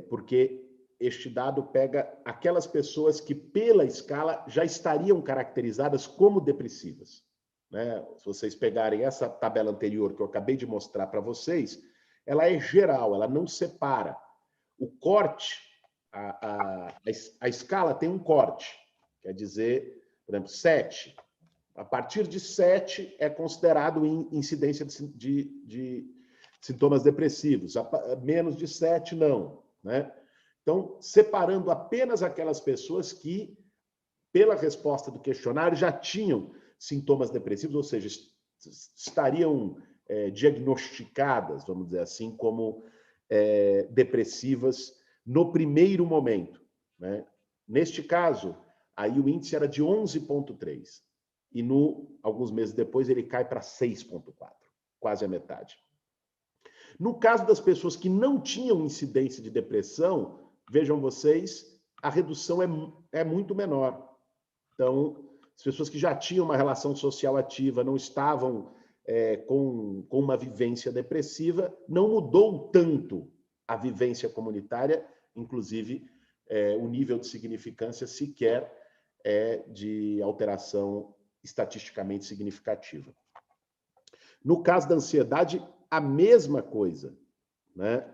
porque este dado pega aquelas pessoas que, pela escala, já estariam caracterizadas como depressivas, né? Se vocês pegarem essa tabela anterior que eu acabei de mostrar para vocês, ela é geral, ela não separa. O corte, a escala tem um corte, quer dizer, por exemplo, 7. A partir de 7 é considerado incidência de sintomas depressivos. Menos de 7, não, né? Então, separando apenas aquelas pessoas que, pela resposta do questionário, já tinham sintomas depressivos, ou seja, estariam diagnosticadas, vamos dizer assim, como depressivas no primeiro momento, né? Neste caso, aí o índice era de 11,3 e alguns meses depois ele cai para 6,4, quase a metade. No caso das pessoas que não tinham incidência de depressão, vejam vocês, a redução é muito menor. Então, as pessoas que já tinham uma relação social ativa, não estavam com uma vivência depressiva, não mudou tanto a vivência comunitária, inclusive o nível de significância sequer é de alteração estatisticamente significativa. No caso da ansiedade, a mesma coisa, né?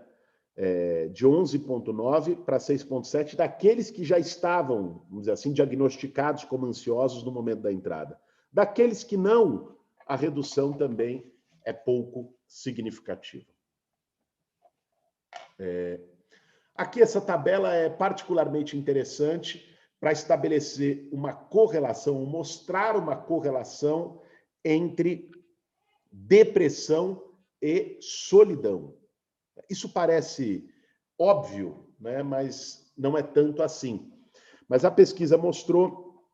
De 11,9 para 6,7 daqueles que já estavam, vamos dizer assim, diagnosticados como ansiosos no momento da entrada. Daqueles que não, a redução também é pouco significativa. Aqui essa tabela é particularmente interessante para estabelecer uma correlação, mostrar uma correlação entre depressão e solidão. Isso parece óbvio, né, mas não é tanto assim. Mas a pesquisa mostrou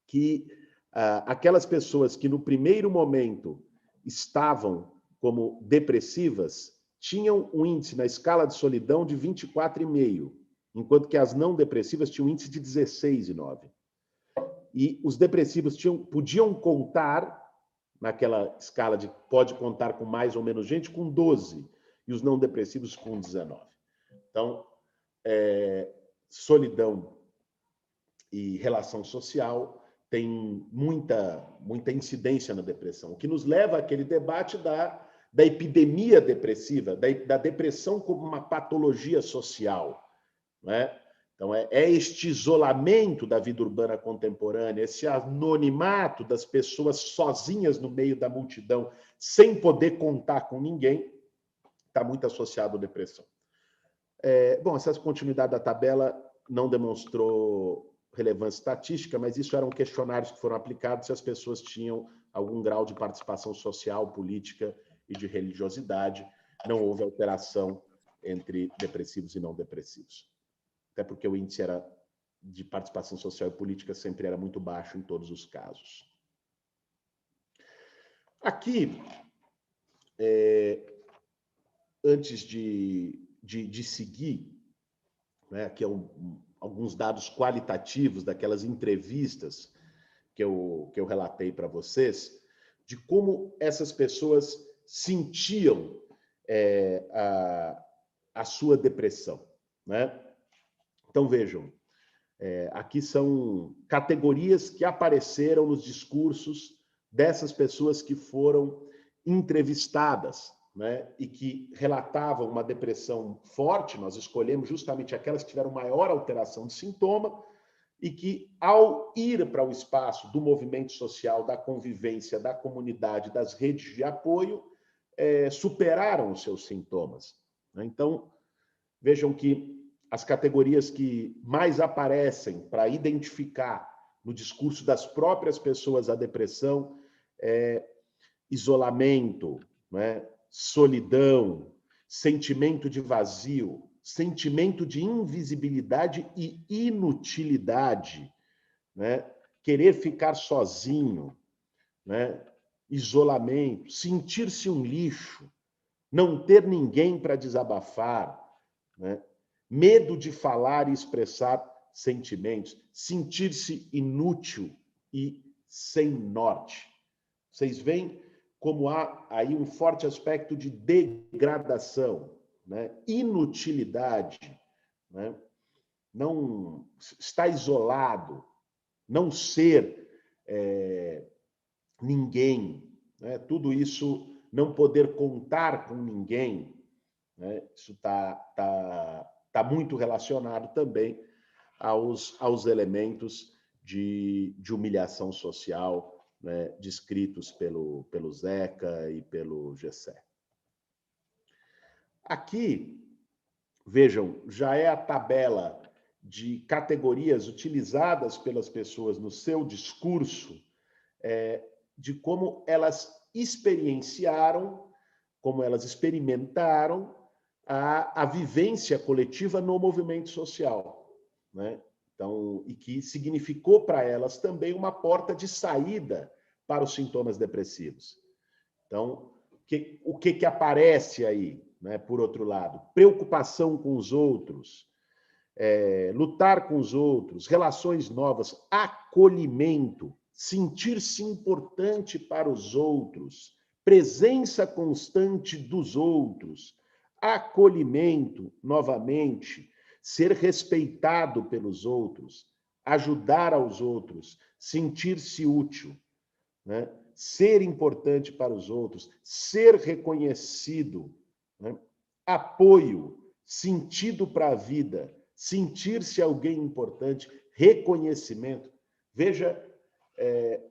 que aquelas pessoas que no primeiro momento estavam como depressivas tinham um índice na escala de solidão de 24,5, enquanto que as não depressivas tinham um índice de 16,9. E os depressivos podiam contar, naquela escala de pode contar com mais ou menos gente, com 12, e os não depressivos com 19. Então, solidão e relação social tem muita incidência na depressão, o que nos leva àquele debate da epidemia depressiva, da depressão como uma patologia social, né? Então, este isolamento da vida urbana contemporânea, esse anonimato das pessoas sozinhas no meio da multidão, sem poder contar com ninguém, está muito associado à depressão. Bom, essa continuidade da tabela não demonstrou relevância estatística, mas isso eram questionários que foram aplicados se as pessoas tinham algum grau de participação social, política e de religiosidade. Não houve alteração entre depressivos e não depressivos. Até porque o índice de participação social e política sempre era muito baixo em todos os casos. Aqui, antes de seguir, né, aqui alguns dados qualitativos daquelas entrevistas que eu relatei para vocês, de como essas pessoas sentiam a sua depressão, né? Então, vejam, aqui são categorias que apareceram nos discursos dessas pessoas que foram entrevistadas, né, e que relatavam uma depressão forte. Nós escolhemos justamente aquelas que tiveram maior alteração de sintoma e que, ao ir para o espaço do movimento social, da convivência, da comunidade, das redes de apoio, superaram os seus sintomas, né? Então, vejam que as categorias que mais aparecem para identificar no discurso das próprias pessoas a depressão é isolamento, né? Solidão, sentimento de vazio, sentimento de invisibilidade e inutilidade, né? Querer ficar sozinho, né? Isolamento, sentir-se um lixo, não ter ninguém para desabafar, né? Medo de falar e expressar sentimentos, sentir-se inútil e sem norte. Vocês veem como há aí um forte aspecto de degradação, né? Inutilidade, né? Não estar isolado, não ser ninguém, né? Tudo isso, não poder contar com ninguém, né? Isso está muito relacionado também aos elementos de humilhação social, né, descritos pelo Zeca e pelo Gessé. Aqui, vejam, já é a tabela de categorias utilizadas pelas pessoas no seu discurso, de como elas experienciaram, como elas experimentaram a vivência coletiva no movimento social, né? Então, e que significou para elas também uma porta de saída para os sintomas depressivos. Então, o que aparece aí, né? Por outro lado, preocupação com os outros, lutar com os outros, relações novas, acolhimento, sentir-se importante para os outros, presença constante dos outros, acolhimento, novamente, ser respeitado pelos outros, ajudar aos outros, sentir-se útil, né? Ser importante para os outros, ser reconhecido, né? Apoio, sentido para a vida, sentir-se alguém importante, reconhecimento. Veja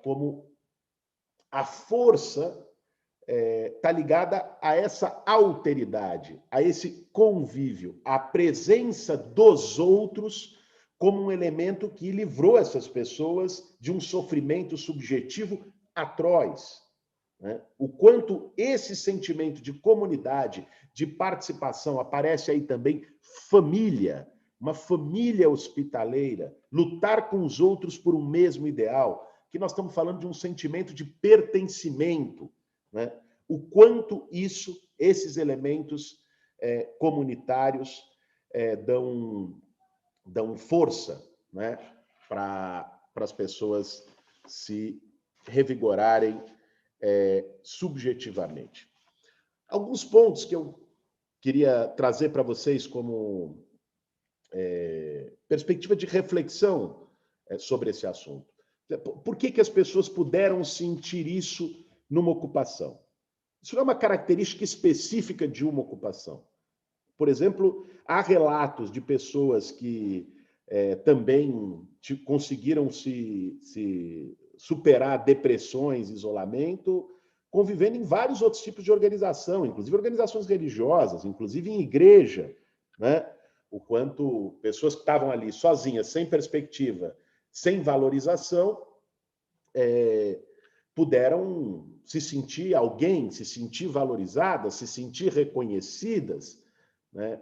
como a força está ligada a essa alteridade, a esse convívio, a presença dos outros como um elemento que livrou essas pessoas de um sofrimento subjetivo atroz, né? O quanto esse sentimento de comunidade, de participação, aparece aí também família, uma família hospitaleira, lutar com os outros por um mesmo ideal, que nós estamos falando de um sentimento de pertencimento, né? O quanto esses elementos comunitários dão força, né, para as pessoas se revigorarem subjetivamente. Alguns pontos que eu queria trazer para vocês como perspectiva de reflexão sobre esse assunto. Por que as pessoas puderam sentir isso numa ocupação? Isso não é uma característica específica de uma ocupação. Por exemplo, há relatos de pessoas que também conseguiram se superar depressões, isolamento, convivendo em vários outros tipos de organização, inclusive organizações religiosas, inclusive em igreja, né? O quanto pessoas que estavam ali sozinhas, sem perspectiva, sem valorização, puderam se sentir valorizadas, se sentir reconhecidas, né?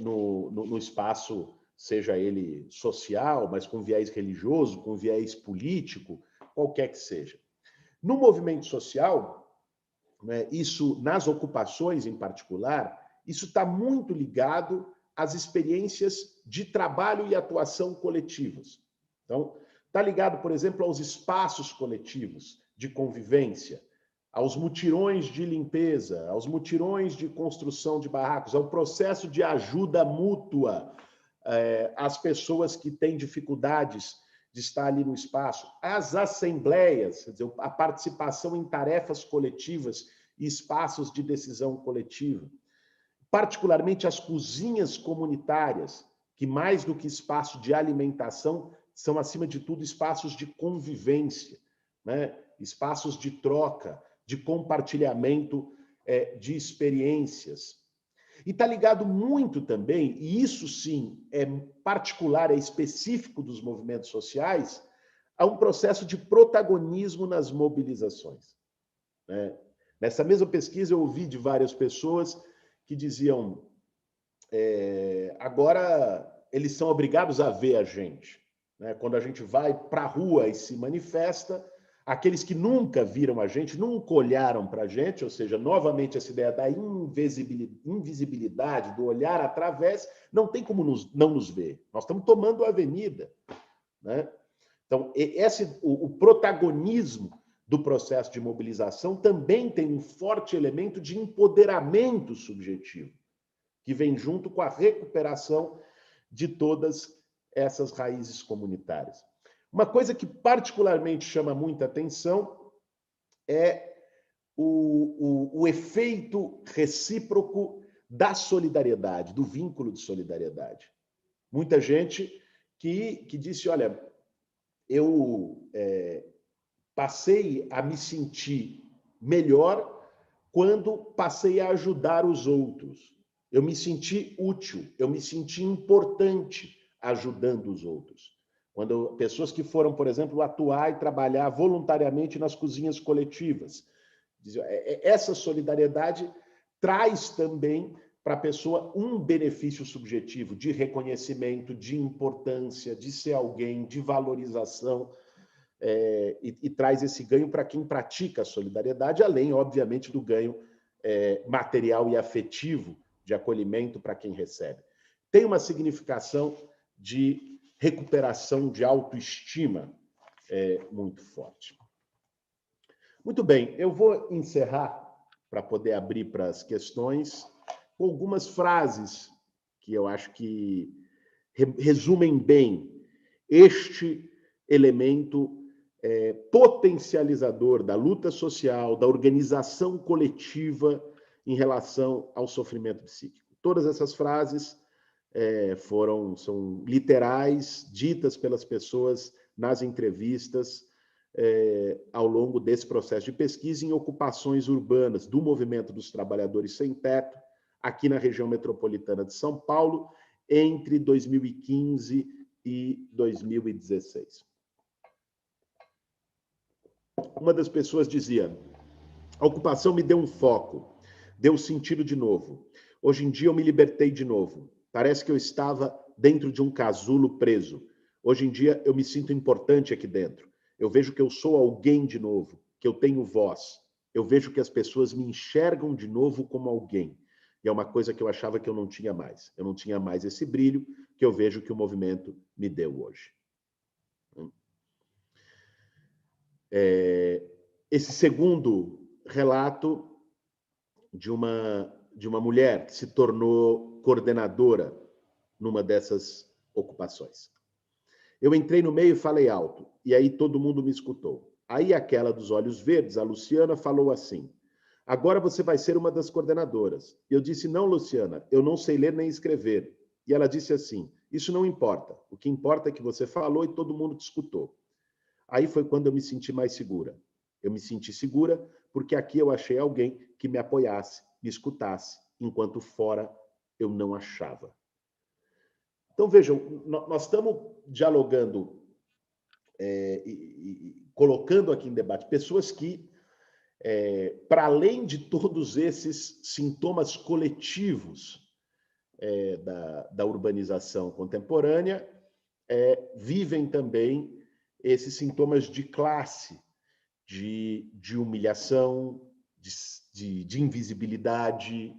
No espaço, seja ele social, mas com viés religioso, com viés político, qualquer que seja. No movimento social, né, isso, nas ocupações em particular, isso está muito ligado às experiências de trabalho e atuação coletivas. Então, está ligado, por exemplo, aos espaços coletivos de convivência, aos mutirões de limpeza, aos mutirões de construção de barracos, ao processo de ajuda mútua às pessoas que têm dificuldades de estar ali no espaço, às assembleias, quer dizer, a participação em tarefas coletivas e espaços de decisão coletiva, particularmente as cozinhas comunitárias, que mais do que espaço de alimentação, são, acima de tudo, espaços de convivência, né? Espaços de troca, de compartilhamento de experiências. E está ligado muito também, e isso sim é particular, é específico dos movimentos sociais, a um processo de protagonismo nas mobilizações, né? Nessa mesma pesquisa eu ouvi de várias pessoas que diziam agora eles são obrigados a ver a gente, né? Quando a gente vai para a rua e se manifesta, aqueles que nunca viram a gente, nunca olharam para a gente, ou seja, novamente essa ideia da invisibilidade, do olhar através, não tem como não nos ver. Nós estamos tomando a avenida, né? Então, o protagonismo do processo de mobilização também tem um forte elemento de empoderamento subjetivo, que vem junto com a recuperação de todas essas raízes comunitárias. Uma coisa que particularmente chama muita atenção é o efeito recíproco da solidariedade, do vínculo de solidariedade. Muita gente que disse, olha, eu passei a me sentir melhor quando passei a ajudar os outros. Eu me senti útil, eu me senti importante ajudando os outros. Quando pessoas que foram, por exemplo, atuar e trabalhar voluntariamente nas cozinhas coletivas. Essa solidariedade traz também para a pessoa um benefício subjetivo de reconhecimento, de importância, de ser alguém, de valorização, e traz esse ganho para quem pratica a solidariedade, além, obviamente, do ganho material e afetivo de acolhimento para quem recebe. Tem uma significação de recuperação de autoestima muito forte. Muito bem, eu vou encerrar, para poder abrir para as questões, com algumas frases que eu acho que resumem bem este elemento potencializador da luta social, da organização coletiva em relação ao sofrimento psíquico. Todas essas frases são literais, ditas pelas pessoas nas entrevistas ao longo desse processo de pesquisa em ocupações urbanas do movimento dos trabalhadores sem teto, aqui na região metropolitana de São Paulo, entre 2015 e 2016. Uma das pessoas dizia: a ocupação me deu um foco, deu sentido de novo. Hoje em dia eu me libertei de novo. Parece que eu estava dentro de um casulo preso. Hoje em dia, eu me sinto importante aqui dentro. Eu vejo que eu sou alguém de novo, que eu tenho voz. Eu vejo que as pessoas me enxergam de novo como alguém. E é uma coisa que eu achava que eu não tinha mais. Eu não tinha mais esse brilho que eu vejo que o movimento me deu hoje. Esse segundo relato de uma mulher que se tornou coordenadora numa dessas ocupações. Eu entrei no meio e falei alto, e aí todo mundo me escutou. Aí aquela dos olhos verdes, a Luciana, falou assim: agora você vai ser uma das coordenadoras. E eu disse: não, Luciana, eu não sei ler nem escrever. E ela disse assim: isso não importa. O que importa é que você falou e todo mundo te escutou. Aí foi quando eu me senti mais segura. Eu me senti segura porque aqui eu achei alguém que me apoiasse, me escutasse, enquanto fora eu não achava. Então, vejam, nós estamos dialogando e colocando aqui em debate pessoas que, para além de todos esses sintomas coletivos da urbanização contemporânea, vivem também esses sintomas de classe, de humilhação, de invisibilidade,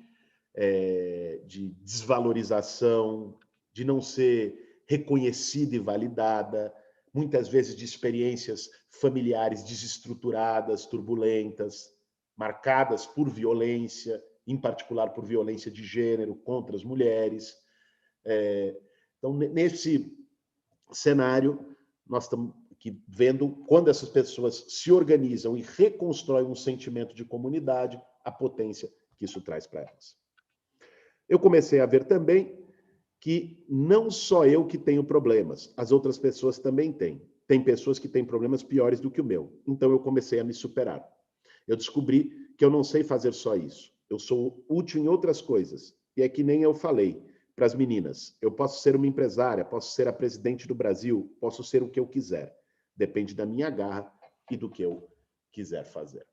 de desvalorização, de não ser reconhecida e validada, muitas vezes de experiências familiares desestruturadas, turbulentas, marcadas por violência, em particular por violência de gênero contra as mulheres. Então, nesse cenário, nós estamos aqui vendo quando essas pessoas se organizam e reconstroem um sentimento de comunidade, a potência que isso traz para elas. Eu comecei a ver também que não só eu que tenho problemas, as outras pessoas também têm. Tem pessoas que têm problemas piores do que o meu. Então eu comecei a me superar. Eu descobri que eu não sei fazer só isso. Eu sou útil em outras coisas. E é que nem eu falei para as meninas. Eu posso ser uma empresária, posso ser a presidente do Brasil, posso ser o que eu quiser. Depende da minha garra e do que eu quiser fazer.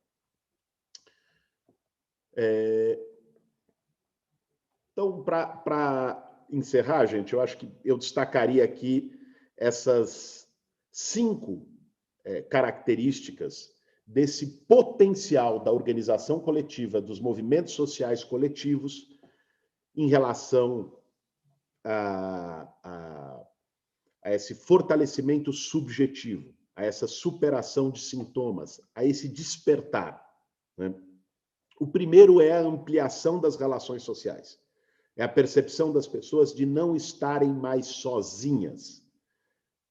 Então, para encerrar, gente, eu acho que eu destacaria aqui essas 5 características desse potencial da organização coletiva, dos movimentos sociais coletivos, em relação a esse fortalecimento subjetivo, a essa superação de sintomas, a esse despertar, né? O primeiro é a ampliação das relações sociais. É a percepção das pessoas de não estarem mais sozinhas.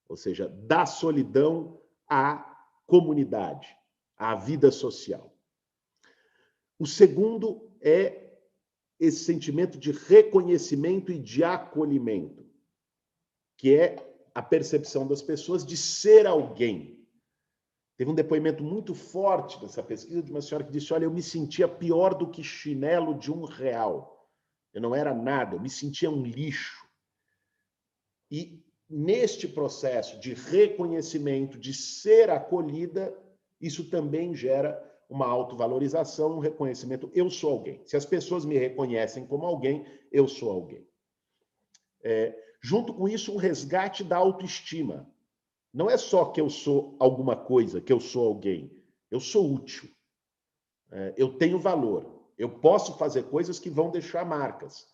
Ou seja, da solidão à comunidade, à vida social. O segundo é esse sentimento de reconhecimento e de acolhimento, que é a percepção das pessoas de ser alguém. Teve um depoimento muito forte nessa pesquisa de uma senhora que disse: olha, eu me sentia pior do que chinelo de R$1. Eu não era nada, eu me sentia um lixo. E neste processo de reconhecimento, de ser acolhida, isso também gera uma autovalorização, um reconhecimento. Eu sou alguém. Se as pessoas me reconhecem como alguém, eu sou alguém. Junto com isso, um resgate da autoestima. Não é só que eu sou alguma coisa, que eu sou alguém. Eu sou útil. Eu tenho valor. Eu posso fazer coisas que vão deixar marcas.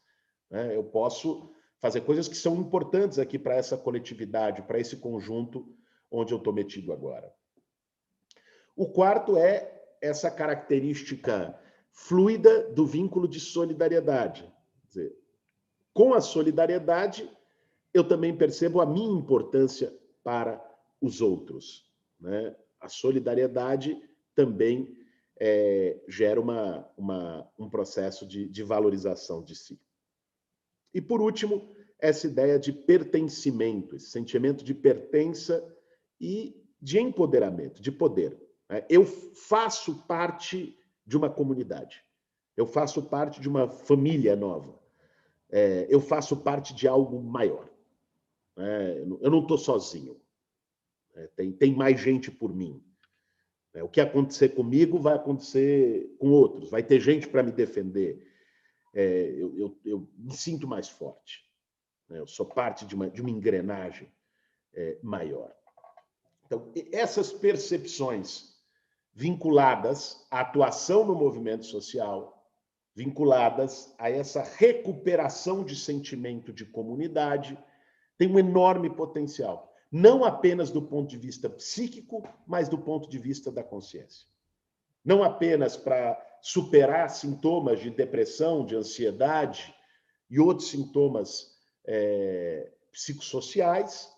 Eu posso fazer coisas que são importantes aqui para essa coletividade, para esse conjunto onde eu estou metido agora. O quarto é essa característica fluida do vínculo de solidariedade. Quer dizer, com a solidariedade, eu também percebo a minha importância para os outros, né? A solidariedade também gera um processo de valorização de si. E, por último, essa ideia de pertencimento, esse sentimento de pertença e de empoderamento, de poder. Eu faço parte de uma comunidade, eu faço parte de uma família nova, eu faço parte de algo maior. Eu não estou sozinho, tem mais gente por mim. O que acontecer comigo vai acontecer com outros, vai ter gente para me defender. Eu me sinto mais forte. né? Eu sou parte de uma engrenagem maior. Então, essas percepções vinculadas à atuação no movimento social, vinculadas a essa recuperação de sentimento de comunidade, tem um enorme potencial, não apenas do ponto de vista psíquico, mas do ponto de vista da consciência. Não apenas para superar sintomas de depressão, de ansiedade e outros sintomas psicossociais,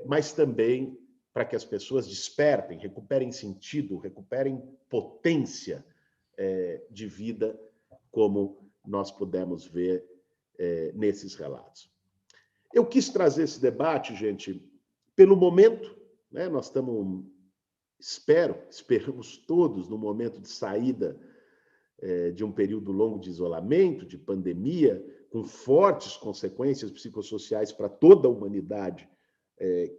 mas também para que as pessoas despertem, recuperem sentido, recuperem potência de vida, como nós pudemos ver nesses relatos. Eu quis trazer esse debate, gente, pelo momento, né? Nós estamos, esperamos todos, no momento de saída de um período longo de isolamento, de pandemia, com fortes consequências psicossociais para toda a humanidade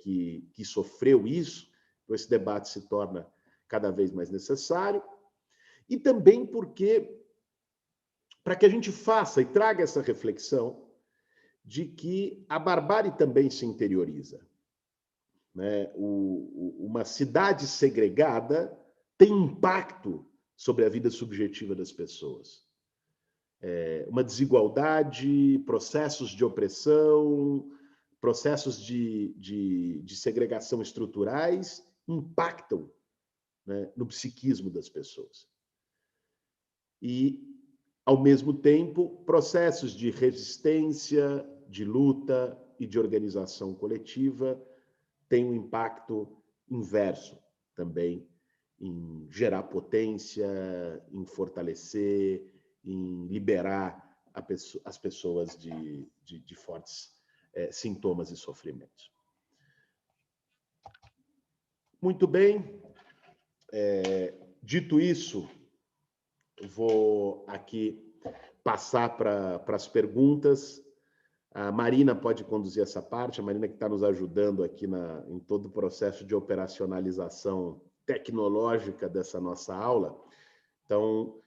que sofreu isso. Então, esse debate se torna cada vez mais necessário. E também porque, para que a gente faça e traga essa reflexão de que a barbárie também se interioriza, né? Uma cidade segregada tem impacto sobre a vida subjetiva das pessoas. Uma desigualdade, processos de opressão, processos de segregação estruturais impactam, né, no psiquismo das pessoas. E, ao mesmo tempo, processos de resistência, de luta e de organização coletiva têm um impacto inverso também em gerar potência, em fortalecer, em liberar as pessoas de fortes sintomas e sofrimentos. Muito bem. Dito isso, vou aqui passar para as perguntas. A Marina pode conduzir essa parte, a Marina que está nos ajudando aqui em todo o processo de operacionalização tecnológica dessa nossa aula. Então,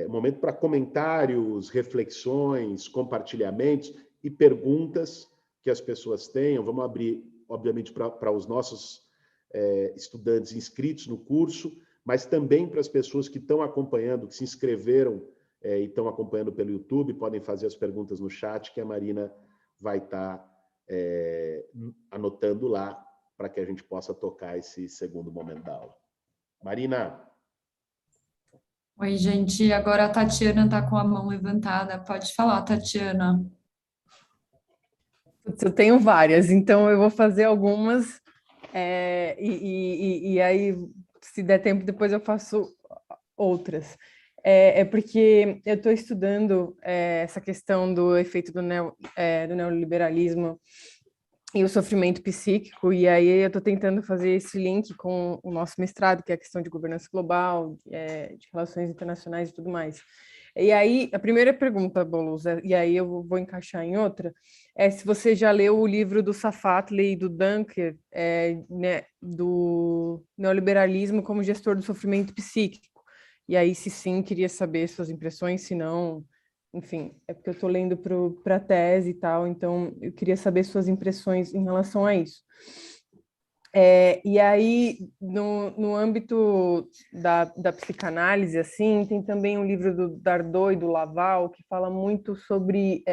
momento para comentários, reflexões, compartilhamentos e perguntas que as pessoas tenham. Vamos abrir, obviamente, para os nossos estudantes inscritos no curso, mas também para as pessoas que estão acompanhando, que se inscreveram e estão acompanhando pelo YouTube, podem fazer as perguntas no chat, que a Marina vai estar anotando lá para que a gente possa tocar esse segundo momento da aula. Marina. Oi, gente. Agora a Tatiana está com a mão levantada. Pode falar, Tatiana. Eu tenho várias, então eu vou fazer algumas e aí, se der tempo, depois eu faço outras. Porque eu estou estudando essa questão do efeito do neoliberalismo e o sofrimento psíquico, e aí eu estou tentando fazer esse link com o nosso mestrado, que é a questão de governança global, de relações internacionais e tudo mais. E aí, a primeira pergunta, Boulos, e aí eu vou encaixar em outra, se você já leu o livro do Safatli e do Dunker, né, do neoliberalismo como gestor do sofrimento psíquico. E aí, se sim, queria saber suas impressões, se não, enfim, é porque eu estou lendo para a tese e tal, então eu queria saber suas impressões em relação a isso. E aí, no âmbito da psicanálise, assim, tem também um livro do Dardot e do Laval, que fala muito sobre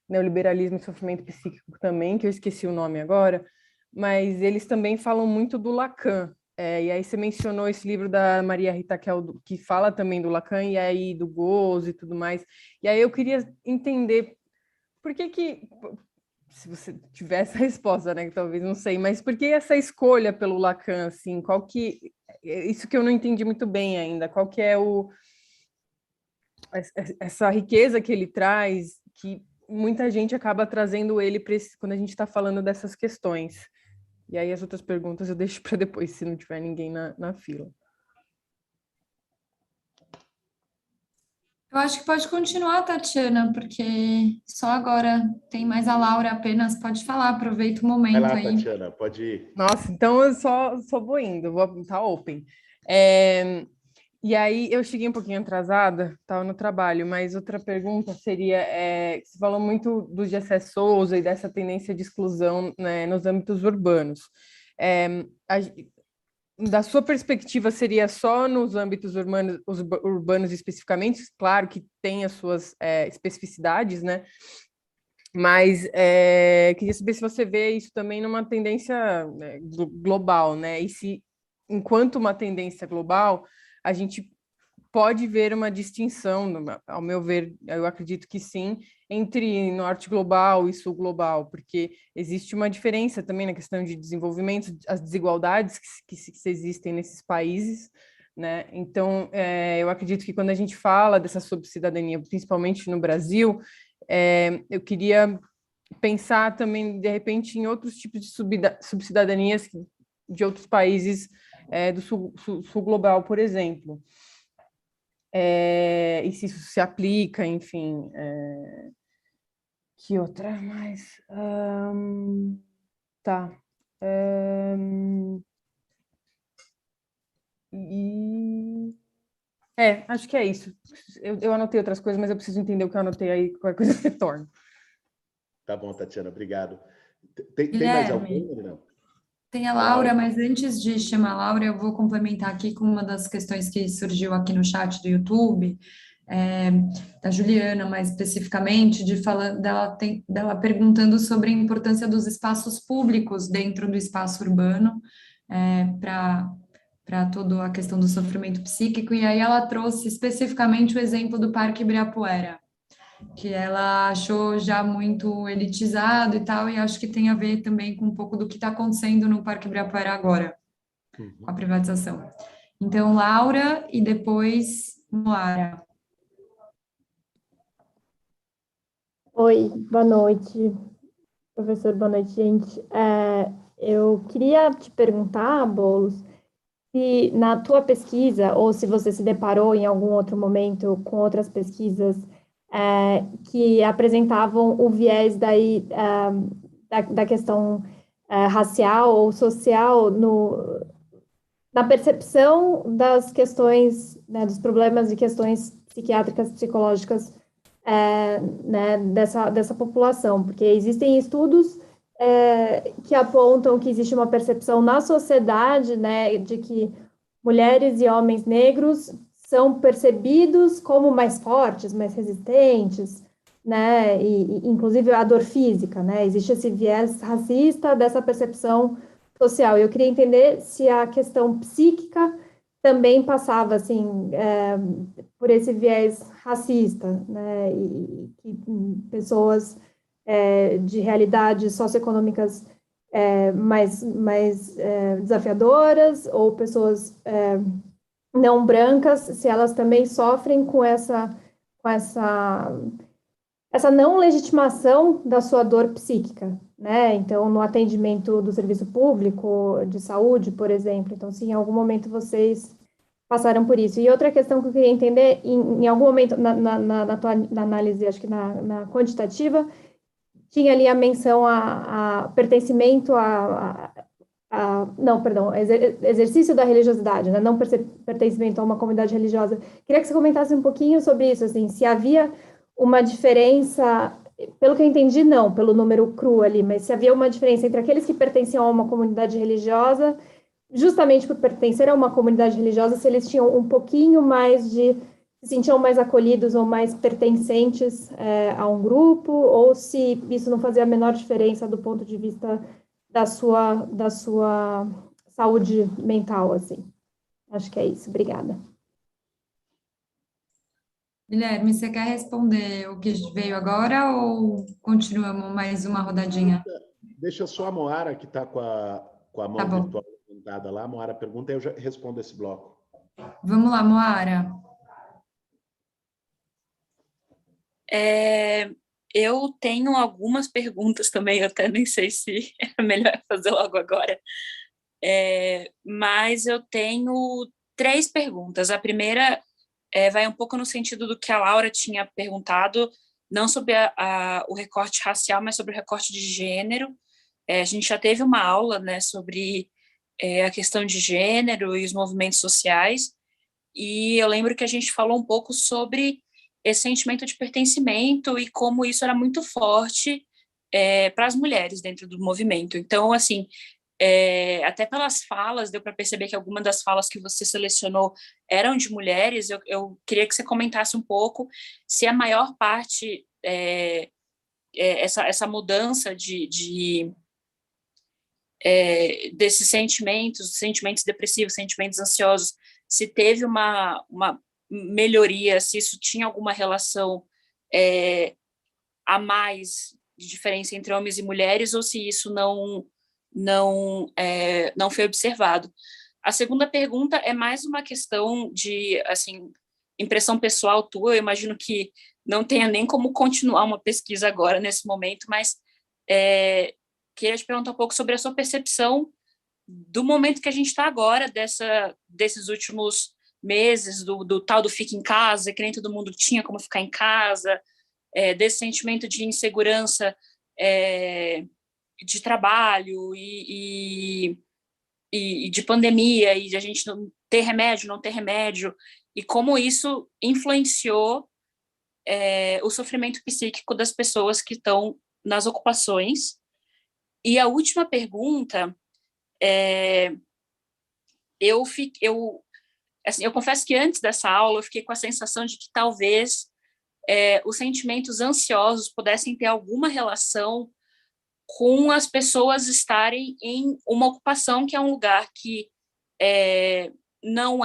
neoliberalismo e sofrimento psíquico também, que eu esqueci o nome agora, mas eles também falam muito do Lacan. E aí você mencionou esse livro da Maria Rita Kell, que fala também do Lacan, e aí do Gozo e tudo mais. E aí eu queria entender por que, se você tivesse a resposta, né, que talvez não sei, mas por que essa escolha pelo Lacan, assim, isso que eu não entendi muito bem ainda, qual que é essa riqueza que ele traz, que muita gente acaba trazendo ele quando a gente está falando dessas questões. E aí as outras perguntas eu deixo para depois, se não tiver ninguém na fila. Eu acho que pode continuar, Tatiana, porque só agora tem mais a Laura apenas. Pode falar, aproveita o momento Vai lá, aí. Tatiana, pode ir. Nossa, então eu só vou indo, vou tá open. E aí eu cheguei um pouquinho atrasada, estava no trabalho, mas outra pergunta seria, você falou muito do Gessé Souza e dessa tendência de exclusão, né, nos âmbitos urbanos. Da sua perspectiva, seria só nos âmbitos urbanos especificamente? Claro que tem as suas especificidades, né? Mas queria saber se você vê isso também numa tendência, né, global, né? E se, enquanto uma tendência global, a gente pode ver uma distinção, ao meu ver, eu acredito que sim, entre norte global e sul global, porque existe uma diferença também na questão de desenvolvimento, as desigualdades que existem nesses países, né? Então, eu acredito que quando a gente fala dessa subcidadania, principalmente no Brasil, eu queria pensar também, de repente, em outros tipos de subcidadanias de outros países do sul global, por exemplo. E se isso se aplica, enfim. Que outra mais? Tá. Acho que é isso. Eu anotei outras coisas, mas eu preciso entender o que eu anotei aí, qualquer coisa eu retorno. Tá bom, Tatiana, obrigado. Tem mais Guilherme, alguma, não? tem a Laura, mas antes de chamar a Laura, eu vou complementar aqui com uma das questões que surgiu aqui no chat do YouTube, da Juliana, mais especificamente, dela perguntando sobre a importância dos espaços públicos dentro do espaço urbano, para toda a questão do sofrimento psíquico, e aí ela trouxe especificamente o exemplo do Parque Ibirapuera, que ela achou já muito elitizado e tal, e acho que tem a ver também com um pouco do que está acontecendo no Parque Ibirapuera agora, com a privatização. Então, Laura e depois Moara. Oi, boa noite, professor, boa noite, gente. Eu queria te perguntar, Boulos, se na tua pesquisa, ou se você se deparou em algum outro momento com outras pesquisas que apresentavam o viés da questão racial ou social na percepção das questões, né, dos problemas e questões psiquiátricas, psicológicas, né, dessa população, porque existem estudos que apontam que existe uma percepção na sociedade, né, de que mulheres e homens negros são percebidos como mais fortes, mais resistentes, né, e inclusive a dor física, né, existe esse viés racista dessa percepção social. Eu queria entender se a questão psíquica também passava, assim, por esse viés racista, né, e que pessoas de realidades socioeconômicas mais desafiadoras, ou pessoas não brancas, se elas também sofrem com essa não legitimação da sua dor psíquica, né? Então, no atendimento do serviço público de saúde, por exemplo. Então, se em algum momento vocês passaram por isso. E outra questão que eu queria entender, em algum momento na tua análise, acho que na quantitativa, tinha ali a menção a pertencimento exercício da religiosidade, né? Não pertencimento a uma comunidade religiosa. Queria que você comentasse um pouquinho sobre isso, assim, se havia uma diferença, pelo que eu entendi, não, pelo número cru ali, mas se havia uma diferença entre aqueles que pertenciam a uma comunidade religiosa, justamente por pertencer a uma comunidade religiosa, se eles tinham um pouquinho mais se sentiam mais acolhidos ou mais pertencentes a um grupo, ou se isso não fazia a menor diferença do ponto de vista da sua saúde mental, assim. Acho que é isso. Obrigada. Guilherme, você quer responder o que veio agora ou continuamos mais uma rodadinha? Deixa só a Moara, que está com a mão virtual levantada lá. A Moara pergunta e eu já respondo esse bloco. Vamos lá, Moara. Eu tenho algumas perguntas também, eu até nem sei se é melhor fazer logo agora. Mas eu tenho 3 perguntas. A primeira vai um pouco no sentido do que a Laura tinha perguntado, não sobre o recorte racial, mas sobre o recorte de gênero. A gente já teve uma aula, né, sobre a questão de gênero e os movimentos sociais, e eu lembro que a gente falou um pouco sobre esse sentimento de pertencimento e como isso era muito forte para as mulheres dentro do movimento. Então, assim, até pelas falas, deu para perceber que algumas das falas que você selecionou eram de mulheres. Eu queria que você comentasse um pouco se a maior parte, essa mudança desses sentimentos depressivos, sentimentos ansiosos, se teve uma melhoria, se isso tinha alguma relação a mais de diferença entre homens e mulheres, ou se isso não foi observado. A segunda pergunta é mais uma questão de, assim, impressão pessoal tua. Eu imagino que não tenha nem como continuar uma pesquisa agora, nesse momento, mas queria te perguntar um pouco sobre a sua percepção do momento que a gente está agora, desses últimos meses, do tal do fica em casa, que nem todo mundo tinha como ficar em casa, desse sentimento de insegurança de trabalho e de pandemia, e de a gente não ter remédio, e como isso influenciou o sofrimento psíquico das pessoas que estão nas ocupações. E a última pergunta, eu confesso que antes dessa aula eu fiquei com a sensação de que talvez os sentimentos ansiosos pudessem ter alguma relação com as pessoas estarem em uma ocupação que é um lugar que não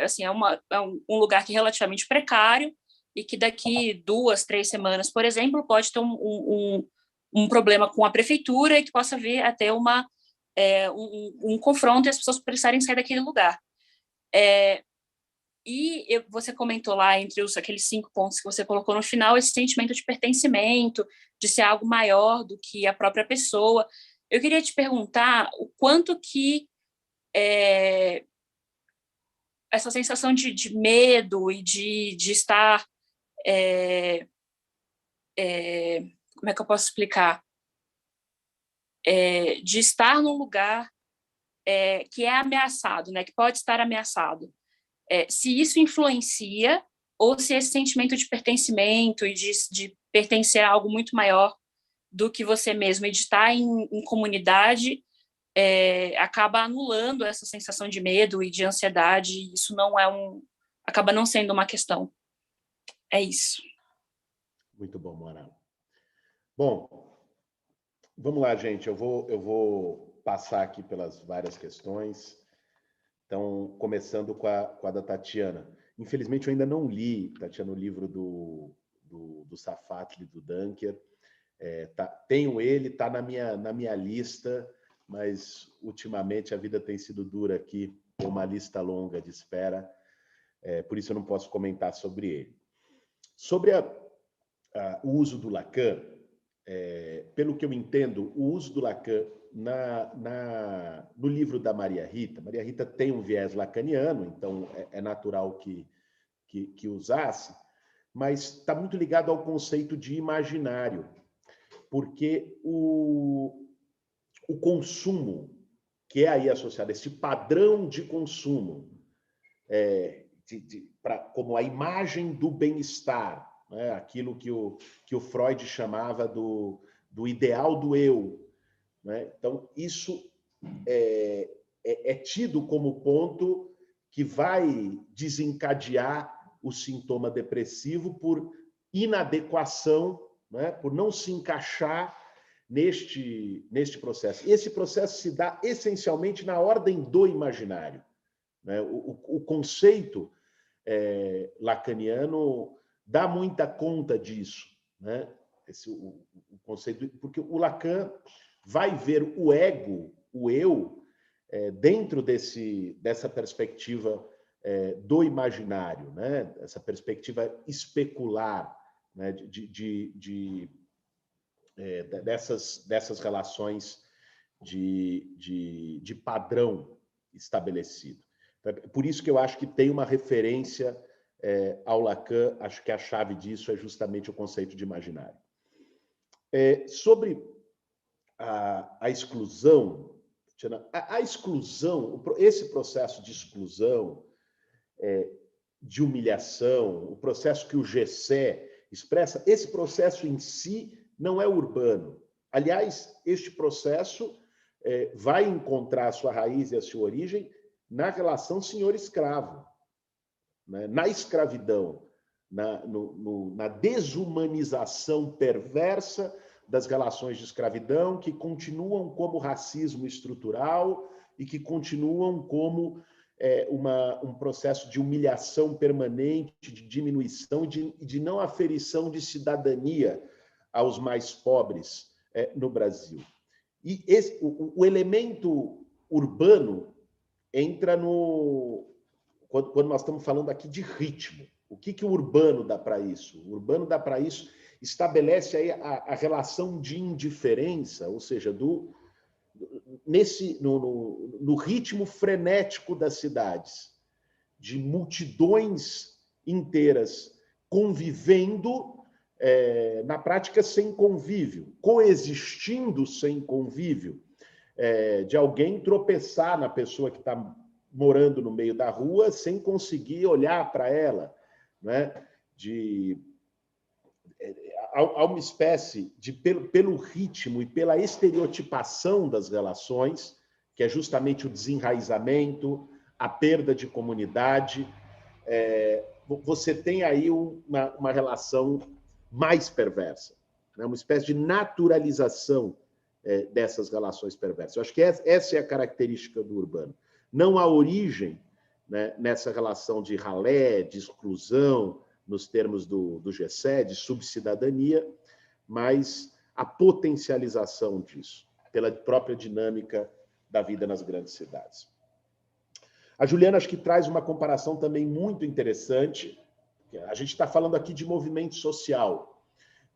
assim, um lugar que é relativamente precário e que daqui 2, 3 semanas, por exemplo, pode ter um problema com a prefeitura e que possa vir a ter um confronto e as pessoas precisarem sair daquele lugar. E você comentou lá, entre aqueles 5 pontos que você colocou no final, esse sentimento de pertencimento, de ser algo maior do que a própria pessoa. Eu queria te perguntar o quanto que essa sensação de medo e de estar... como é que eu posso explicar? De estar num lugar que é ameaçado, né, que pode estar ameaçado. Se isso influencia, ou se esse sentimento de pertencimento e de pertencer a algo muito maior do que você mesmo e de estar em comunidade acaba anulando essa sensação de medo e de ansiedade, e isso acaba não sendo uma questão. É isso. Muito bom, Moara. Bom, vamos lá, gente. Eu vou passar aqui pelas várias questões. Então, começando com a da Tatiana. Infelizmente, eu ainda não li, Tatiana, o livro do Safatli, do Dunker. Tenho ele, está na minha lista, mas ultimamente a vida tem sido dura aqui, tem uma lista longa de espera, por isso eu não posso comentar sobre ele. Sobre o uso do Lacan, pelo que eu entendo, o uso do Lacan no livro da Maria Rita tem um viés lacaniano, então é natural que usasse, mas está muito ligado ao conceito de imaginário, porque o consumo, que é aí associado a esse padrão de consumo, como a imagem do bem-estar, né? Aquilo que o Freud chamava do ideal do eu, né? Então, isso é tido como ponto que vai desencadear o sintoma depressivo por inadequação, né? Por não se encaixar neste processo. Esse processo se dá essencialmente na ordem do imaginário, né? O conceito lacaniano dá muita conta disso, né? O conceito, porque o Lacan vai ver o ego, o eu, dentro dessa perspectiva do imaginário, né? Essa perspectiva especular, né? Dessas relações de padrão estabelecido. Por isso que eu acho que tem uma referência ao Lacan, acho que a chave disso é justamente o conceito de imaginário. Sobre a exclusão, a exclusão, esse processo de exclusão, de humilhação, o processo que o GCE expressa, esse processo em si não é urbano. Aliás, este processo vai encontrar a sua raiz e a sua origem na relação senhor-escravo, né? Na escravidão, na desumanização perversa das relações de escravidão, que continuam como racismo estrutural e que continuam como um processo de humilhação permanente, de diminuição e de não aferição de cidadania aos mais pobres no Brasil. E o elemento urbano entra quando nós estamos falando aqui de ritmo. O que o urbano dá para isso? O urbano dá para isso, estabelece aí a relação de indiferença, ou seja, no ritmo frenético das cidades, de multidões inteiras convivendo, na prática sem convívio, coexistindo sem convívio, de alguém tropeçar na pessoa que está morando no meio da rua sem conseguir olhar para ela, né? Há uma espécie de, pelo ritmo e pela estereotipação das relações, que é justamente o desenraizamento, a perda de comunidade, você tem aí uma relação mais perversa, né? Uma espécie de naturalização dessas relações perversas. Eu acho que essa é a característica do urbano. Não há origem, né, nessa relação de ralé, de exclusão, nos termos do GCE, de subcidadania, mas a potencialização disso, pela própria dinâmica da vida nas grandes cidades. A Juliana acho que traz uma comparação também muito interessante. A gente está falando aqui de movimento social,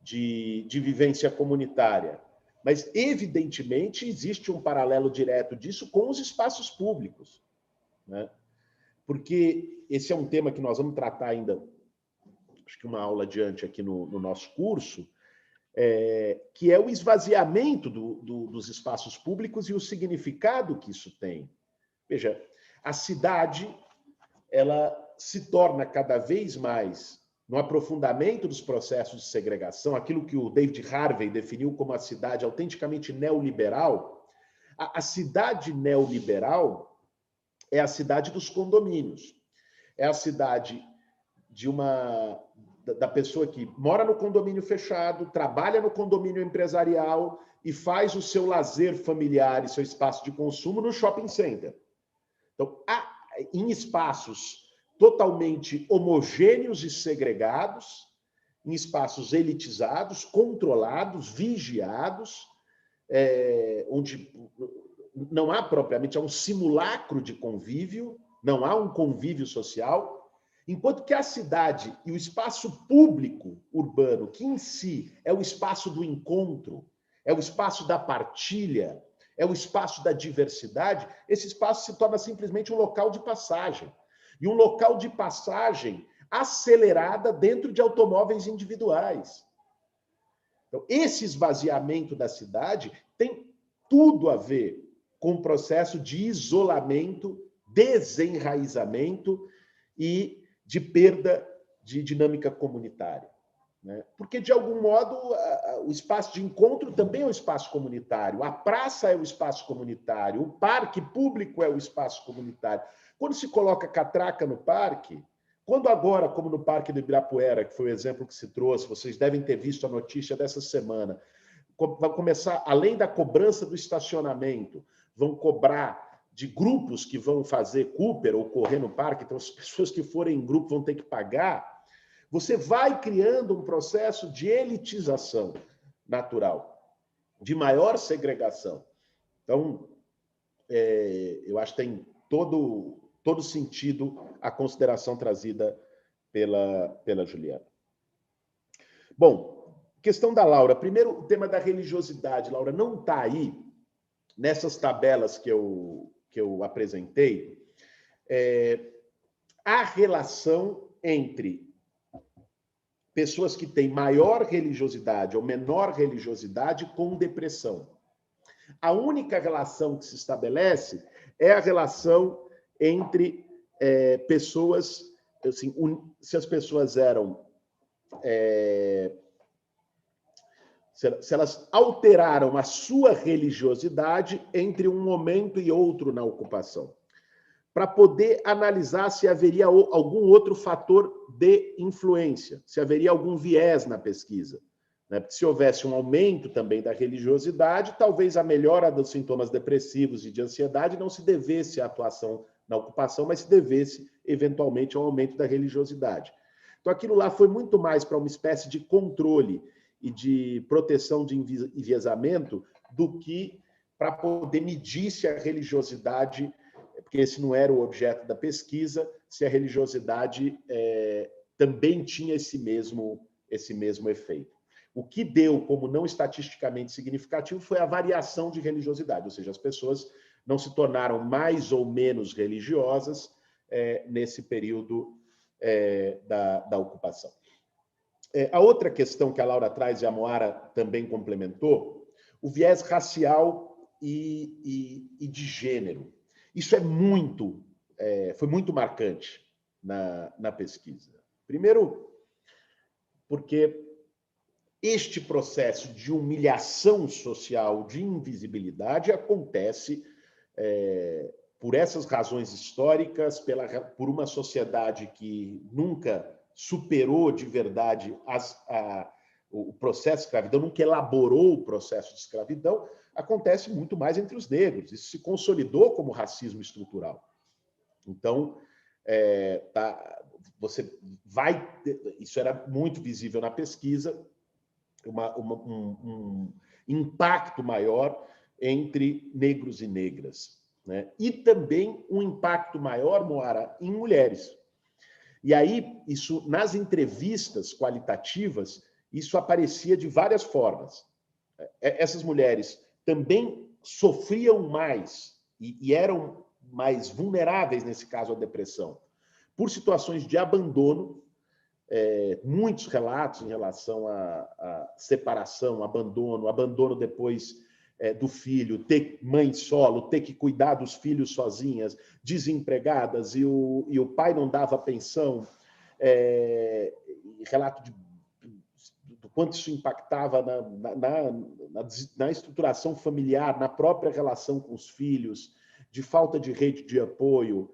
de vivência comunitária, mas, evidentemente, existe um paralelo direto disso com os espaços públicos, né? Porque esse é um tema que nós vamos tratar ainda, acho que uma aula adiante aqui no nosso curso, que é o esvaziamento dos espaços públicos e o significado que isso tem. Veja, a cidade ela se torna cada vez mais, no aprofundamento dos processos de segregação, aquilo que o David Harvey definiu como a cidade autenticamente neoliberal. A cidade neoliberal é a cidade dos condomínios. É a cidade da pessoa que mora no condomínio fechado, trabalha no condomínio empresarial e faz o seu lazer familiar e seu espaço de consumo no shopping center. Então, em espaços totalmente homogêneos e segregados, em espaços elitizados, controlados, vigiados, onde não há propriamente, há um simulacro de convívio, não há um convívio social, enquanto que a cidade e o espaço público urbano, que em si é o espaço do encontro, é o espaço da partilha, é o espaço da diversidade, esse espaço se torna simplesmente um local de passagem. E um local de passagem acelerada dentro de automóveis individuais. Então, esse esvaziamento da cidade tem tudo a ver com o processo de isolamento, desenraizamento e de perda de dinâmica comunitária, né? Porque, de algum modo, o espaço de encontro também é um espaço comunitário, a praça é o espaço comunitário, o parque público é o espaço comunitário. Quando se coloca catraca no parque, quando agora, como no Parque do Ibirapuera, que foi o exemplo que se trouxe, vocês devem ter visto a notícia dessa semana, vão começar, além da cobrança do estacionamento, vão cobrar de grupos que vão fazer Cooper ou correr no parque, então as pessoas que forem em grupo vão ter que pagar. Você vai criando um processo de elitização natural, de maior segregação. Então, eu acho que tem todo sentido a consideração trazida pela Juliana. Bom, questão da Laura. Primeiro, o tema da religiosidade, Laura, não está aí nessas tabelas que eu apresentei, a relação entre pessoas que têm maior religiosidade ou menor religiosidade com depressão. A única relação que se estabelece é a relação entre pessoas assim, se as pessoas eram... se elas alteraram a sua religiosidade entre um momento e outro na ocupação, para poder analisar se haveria algum outro fator de influência, se haveria algum viés na pesquisa. Né? Porque se houvesse um aumento também da religiosidade, talvez a melhora dos sintomas depressivos e de ansiedade não se devesse à atuação na ocupação, mas se devesse, eventualmente, ao aumento da religiosidade. Então, aquilo lá foi muito mais para uma espécie de controle e de proteção de enviesamento do que para poder medir se a religiosidade, porque esse não era o objeto da pesquisa, se a religiosidade também tinha esse mesmo efeito. O que deu como não estatisticamente significativo foi a variação de religiosidade, ou seja, as pessoas não se tornaram mais ou menos religiosas nesse período da ocupação. A outra questão que a Laura traz e a Moara também complementou, o viés racial e de gênero. Isso foi muito marcante na pesquisa. Primeiro, porque este processo de humilhação social, de invisibilidade, acontece por essas razões históricas, por uma sociedade que nunca superou de verdade o processo de escravidão, nunca elaborou o processo de escravidão, acontece muito mais entre os negros. Isso se consolidou como racismo estrutural. Então, isso era muito visível na pesquisa, um impacto maior entre negros e negras, né? E também um impacto maior, Moara, em mulheres. E aí, isso, nas entrevistas qualitativas, isso aparecia de várias formas. Essas mulheres também sofriam mais e eram mais vulneráveis, nesse caso, à depressão, por situações de abandono, muitos relatos em relação à separação, abandono depois do filho, ter mãe solo, ter que cuidar dos filhos sozinhas, desempregadas, e o pai não dava pensão, relato do quanto isso impactava na estruturação familiar, na própria relação com os filhos, de falta de rede de apoio,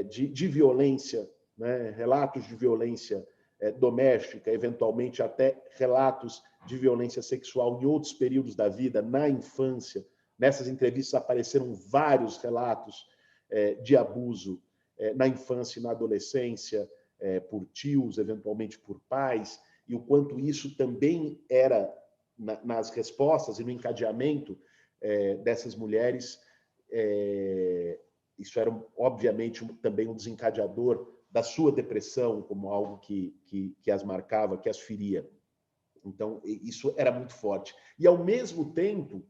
de violência, né? Relatos de violência doméstica, eventualmente até relatos de violência sexual em outros períodos da vida, na infância. Nessas entrevistas apareceram vários relatos de abuso na infância e na adolescência, por tios, eventualmente por pais, e o quanto isso também era, nas respostas e no encadeamento dessas mulheres, isso era, obviamente, também um desencadeador da sua depressão, como algo que as marcava, que as feria. Então, isso era muito forte. E, ao mesmo tempo,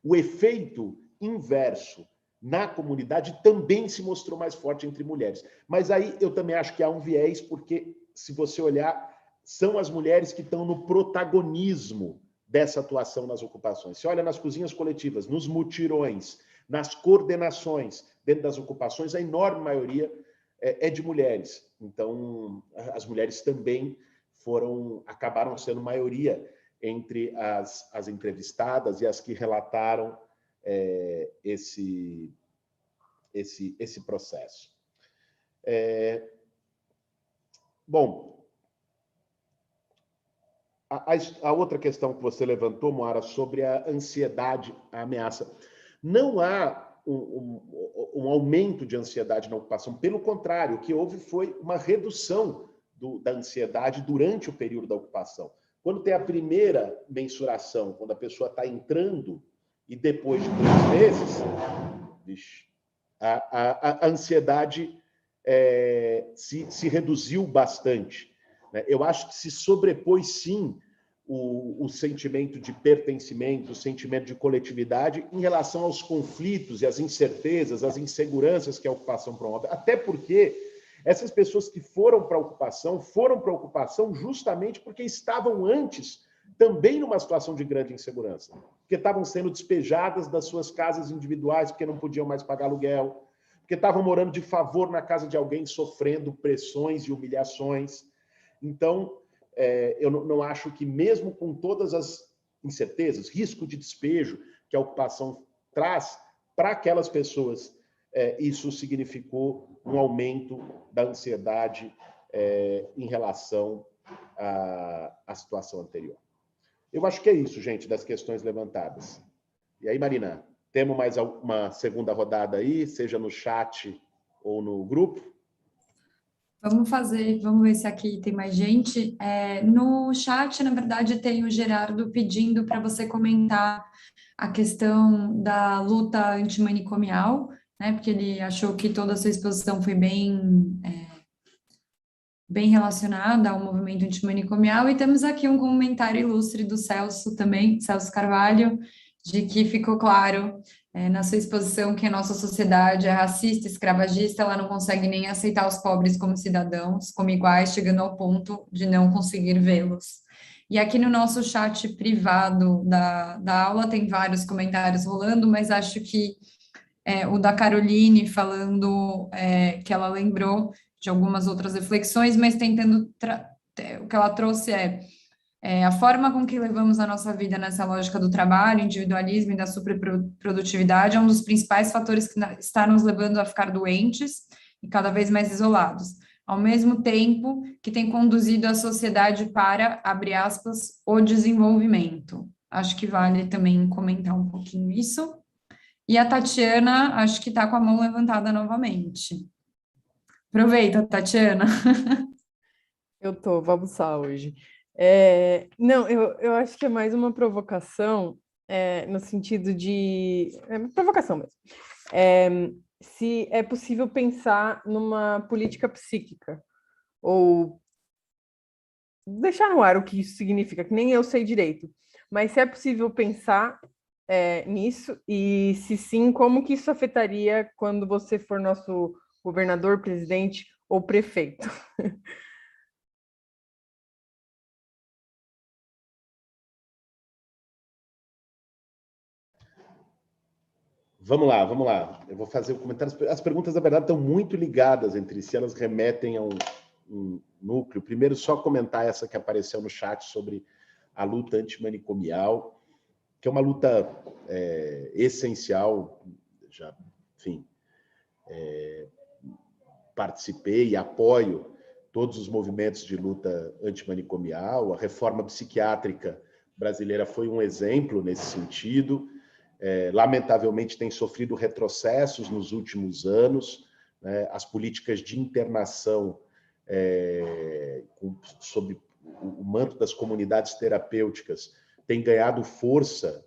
o efeito inverso na comunidade também se mostrou mais forte entre mulheres. Mas aí eu também acho que há um viés, porque, se você olhar, são as mulheres que estão no protagonismo dessa atuação nas ocupações. Você olha nas cozinhas coletivas, nos mutirões, nas coordenações dentro das ocupações, a enorme maioria é de mulheres. Então, as mulheres também acabaram sendo maioria entre as entrevistadas e as que relataram esse processo. Bom, a outra questão que você levantou, Moara, sobre a ansiedade, a ameaça. Não há um aumento de ansiedade na ocupação. Pelo contrário, o que houve foi uma redução da ansiedade durante o período da ocupação. Quando tem a primeira mensuração, quando a pessoa está entrando, e depois de 3 meses, a ansiedade se reduziu bastante. Eu acho que se sobrepôs, sim, o sentimento de pertencimento, o sentimento de coletividade em relação aos conflitos e às incertezas, às inseguranças que a ocupação promove. Até porque essas pessoas que foram para a ocupação justamente porque estavam antes também numa situação de grande insegurança, porque estavam sendo despejadas das suas casas individuais, porque não podiam mais pagar aluguel, porque estavam morando de favor na casa de alguém, sofrendo pressões e humilhações. Então, eu não acho que, mesmo com todas as incertezas, risco de despejo que a ocupação traz para aquelas pessoas, isso significou um aumento da ansiedade em relação à situação anterior. Eu acho que é isso, gente, das questões levantadas. E aí, Marina, temos mais uma segunda rodada aí, seja no chat ou no grupo? Vamos ver se aqui tem mais gente. No chat, na verdade, tem o Gerardo pedindo para você comentar a questão da luta antimanicomial, né? Porque ele achou que toda a sua exposição foi bem relacionada ao movimento antimanicomial. E temos aqui um comentário ilustre do Celso também, Celso Carvalho, de que ficou claro na sua exposição que a nossa sociedade é racista, escravagista, ela não consegue nem aceitar os pobres como cidadãos, como iguais, chegando ao ponto de não conseguir vê-los. E aqui no nosso chat privado da aula tem vários comentários rolando, mas acho que o da Caroline falando que ela lembrou de algumas outras reflexões, mas tentando o que ela trouxe a forma com que levamos a nossa vida nessa lógica do trabalho, individualismo e da superprodutividade é um dos principais fatores que está nos levando a ficar doentes e cada vez mais isolados, ao mesmo tempo que tem conduzido a sociedade para, abre aspas, o desenvolvimento. Acho que vale também comentar um pouquinho isso. E a Tatiana, acho que está com a mão levantada novamente. Aproveita, Tatiana. Eu tô, vou almoçar hoje. Não, eu acho que é mais uma provocação, no sentido de... provocação mesmo. Se é possível pensar numa política psíquica, ou deixar no ar o que isso significa, que nem eu sei direito, mas se é possível pensar nisso, e se sim, como que isso afetaria quando você for nosso governador, presidente ou prefeito? Vamos lá. Eu vou fazer o comentário. As perguntas, na verdade, estão muito ligadas entre si, elas remetem a um núcleo. Primeiro, só comentar essa que apareceu no chat sobre a luta antimanicomial, que é uma luta essencial. Já, enfim, participei e apoio todos os movimentos de luta antimanicomial. A reforma psiquiátrica brasileira foi um exemplo nesse sentido. Lamentavelmente, tem sofrido retrocessos nos últimos anos, né? As políticas de internação sob o manto das comunidades terapêuticas têm ganhado força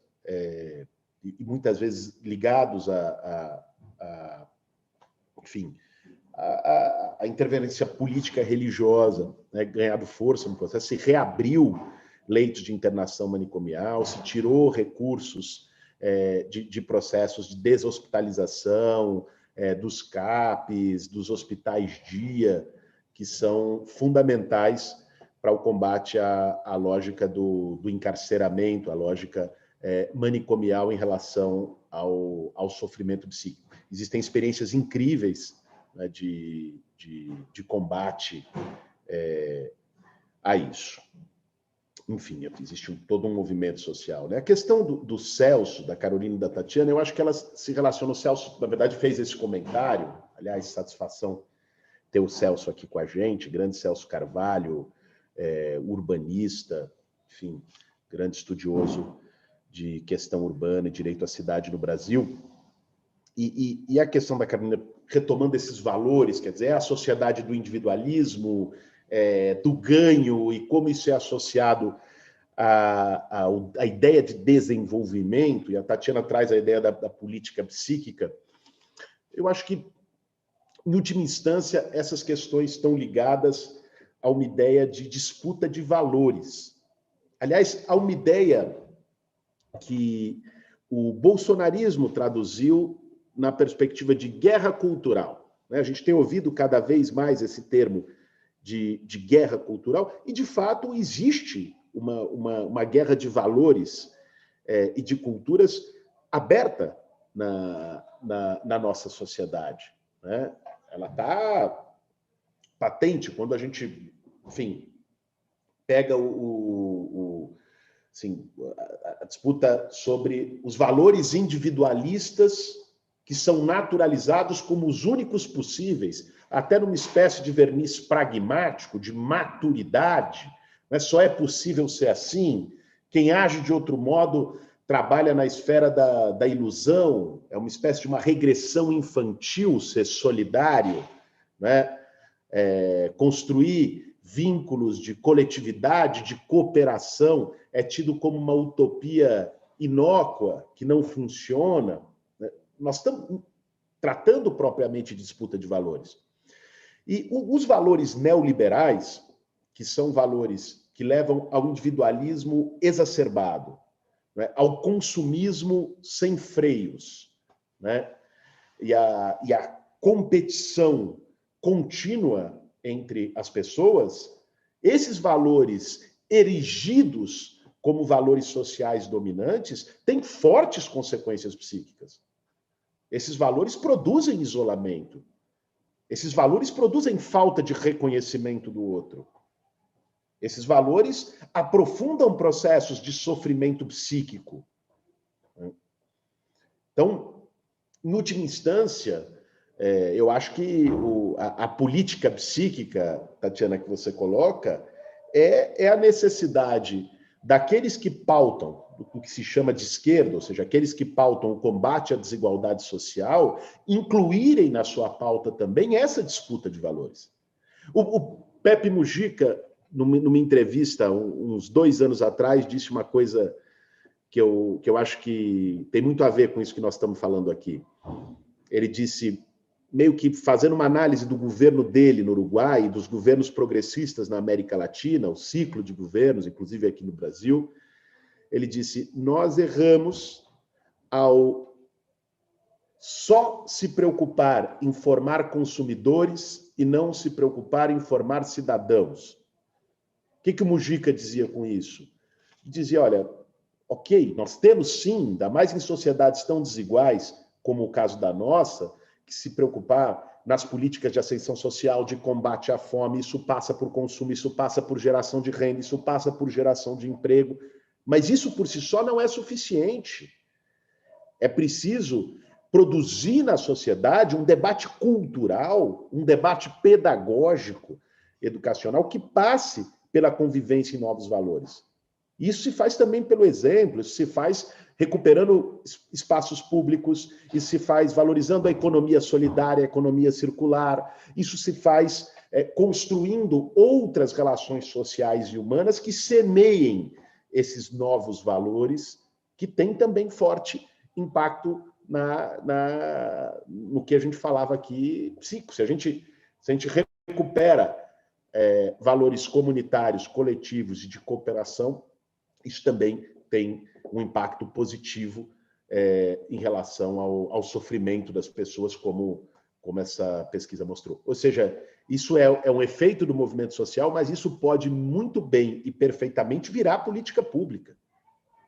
e muitas vezes ligados enfim, a interferência política religiosa, né? Ganhado força no processo, se reabriu leitos de internação manicomial, se tirou recursos de processos de deshospitalização, dos CAPs, dos hospitais-dia, que são fundamentais para o combate à lógica do encarceramento, à lógica manicomial em relação ao sofrimento psíquico. Existem experiências incríveis, né, de combate a isso. Enfim, existe todo um movimento social, né? A questão do Celso, da Carolina e da Tatiana, eu acho que elas se relacionam. O Celso, na verdade, fez esse comentário. Aliás, satisfação ter o Celso aqui com a gente, grande Celso Carvalho, urbanista, enfim, grande estudioso de questão urbana e direito à cidade no Brasil. E a questão da Carolina, retomando esses valores, quer dizer, a sociedade do individualismo, do ganho, e como isso é associado à ideia de desenvolvimento, e a Tatiana traz a ideia da política psíquica. Eu acho que, em última instância, essas questões estão ligadas a uma ideia de disputa de valores. Aliás, a uma ideia que o bolsonarismo traduziu na perspectiva de guerra cultural. A gente tem ouvido cada vez mais esse termo de guerra cultural, e, de fato, existe uma guerra de valores e de culturas aberta na nossa sociedade. né? Ela está patente quando a gente, enfim, pega assim, a disputa sobre os valores individualistas que são naturalizados como os únicos possíveis, até numa espécie de verniz pragmático, de maturidade, né? Só é possível ser assim. Quem age de outro modo trabalha na esfera da ilusão, é uma espécie de uma regressão infantil ser solidário, né? Construir vínculos de coletividade, de cooperação, é tido como uma utopia inócua, que não funciona. Nós estamos tratando propriamente de disputa de valores. E os valores neoliberais, que são valores que levam ao individualismo exacerbado, né, ao consumismo sem freios, né, e a competição contínua entre as pessoas, esses valores erigidos como valores sociais dominantes têm fortes consequências psíquicas. Esses valores produzem isolamento. Esses valores produzem falta de reconhecimento do outro. Esses valores aprofundam processos de sofrimento psíquico. Então, em última instância, eu acho que a política psíquica, Tatiana, que você coloca, é a necessidade daqueles que pautam o que se chama de esquerda, ou seja, aqueles que pautam o combate à desigualdade social, incluírem na sua pauta também essa disputa de valores. O Pepe Mujica, numa entrevista, uns 2 anos atrás, disse uma coisa que eu acho que tem muito a ver com isso que nós estamos falando aqui. Ele disse, meio que fazendo uma análise do governo dele no Uruguai, dos governos progressistas na América Latina, o ciclo de governos, inclusive aqui no Brasil, ele disse, nós erramos ao só se preocupar em formar consumidores e não se preocupar em formar cidadãos. O que o Mujica dizia com isso? Dizia, olha, ok, nós temos sim, ainda mais em sociedades tão desiguais como o caso da nossa, que se preocupar nas políticas de ascensão social, de combate à fome, isso passa por consumo, isso passa por geração de renda, isso passa por geração de emprego, mas isso por si só não é suficiente. É preciso produzir na sociedade um debate cultural, um debate pedagógico, educacional, que passe pela convivência em novos valores. Isso se faz também pelo exemplo, isso se faz recuperando espaços públicos, isso se faz valorizando a economia solidária, a economia circular, isso se faz construindo outras relações sociais e humanas que semeiem esses novos valores, que têm também forte impacto no que a gente falava aqui, psíquico. Se a gente recupera valores comunitários, coletivos e de cooperação, isso também tem um impacto positivo em relação ao sofrimento das pessoas, como essa pesquisa mostrou. Ou seja, isso é um efeito do movimento social, mas isso pode muito bem e perfeitamente virar política pública.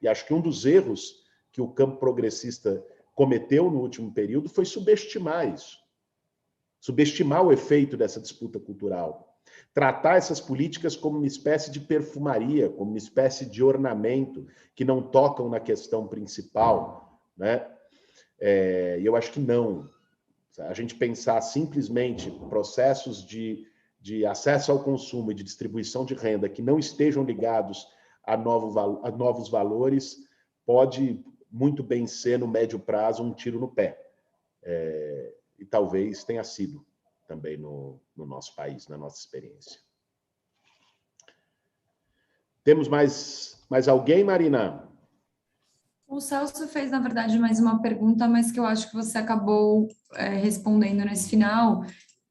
E acho que um dos erros que o campo progressista cometeu no último período foi subestimar isso. Subestimar o efeito dessa disputa cultural. Tratar essas políticas como uma espécie de perfumaria, como uma espécie de ornamento, que não tocam na questão principal, né? Eu acho que não. A gente pensar simplesmente processos de acesso ao consumo e de distribuição de renda que não estejam ligados a novos valores pode muito bem ser, no médio prazo, um tiro no pé. E talvez tenha sido também no nosso país, na nossa experiência. Temos mais alguém, Marina? O Celso fez, na verdade, mais uma pergunta, mas que eu acho que você acabou respondendo nesse final,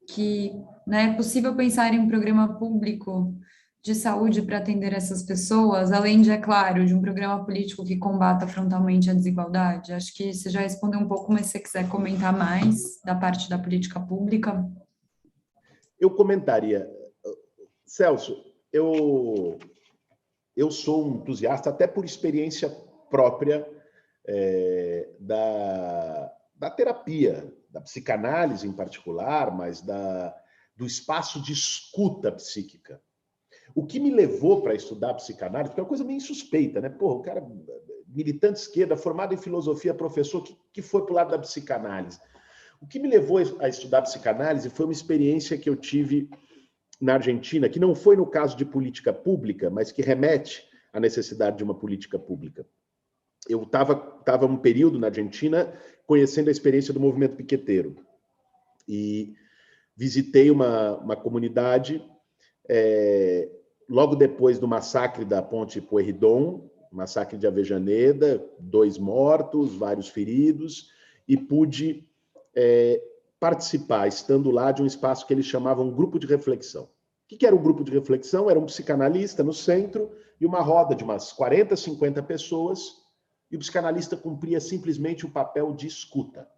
que, né, é possível pensar em um programa público de saúde para atender essas pessoas, além de, é claro, de um programa político que combata frontalmente a desigualdade? Acho que você já respondeu um pouco, mas se você quiser comentar mais da parte da política pública. Eu comentaria, Celso, eu sou um entusiasta, até por experiência própria, da terapia, da psicanálise em particular, mas do espaço de escuta psíquica. O que me levou para estudar psicanálise, porque é uma coisa meio insuspeita, né? Porra, o cara, militante esquerda, formado em filosofia, professor, que foi para o lado da psicanálise. O que me levou a estudar psicanálise foi uma experiência que eu tive na Argentina, que não foi no caso de política pública, mas que remete à necessidade de uma política pública. Eu estava um período na Argentina conhecendo a experiência do movimento piqueteiro e visitei uma comunidade logo depois do massacre da Ponte Pueyrredón, massacre de Avejaneda, 2 mortos, vários feridos, e pude participar, estando lá, de um espaço que eles chamavam grupo de reflexão. O que era um grupo de reflexão? Era um psicanalista no centro e uma roda de umas 40, 50 pessoas, e o psicanalista cumpria simplesmente o papel de escuta.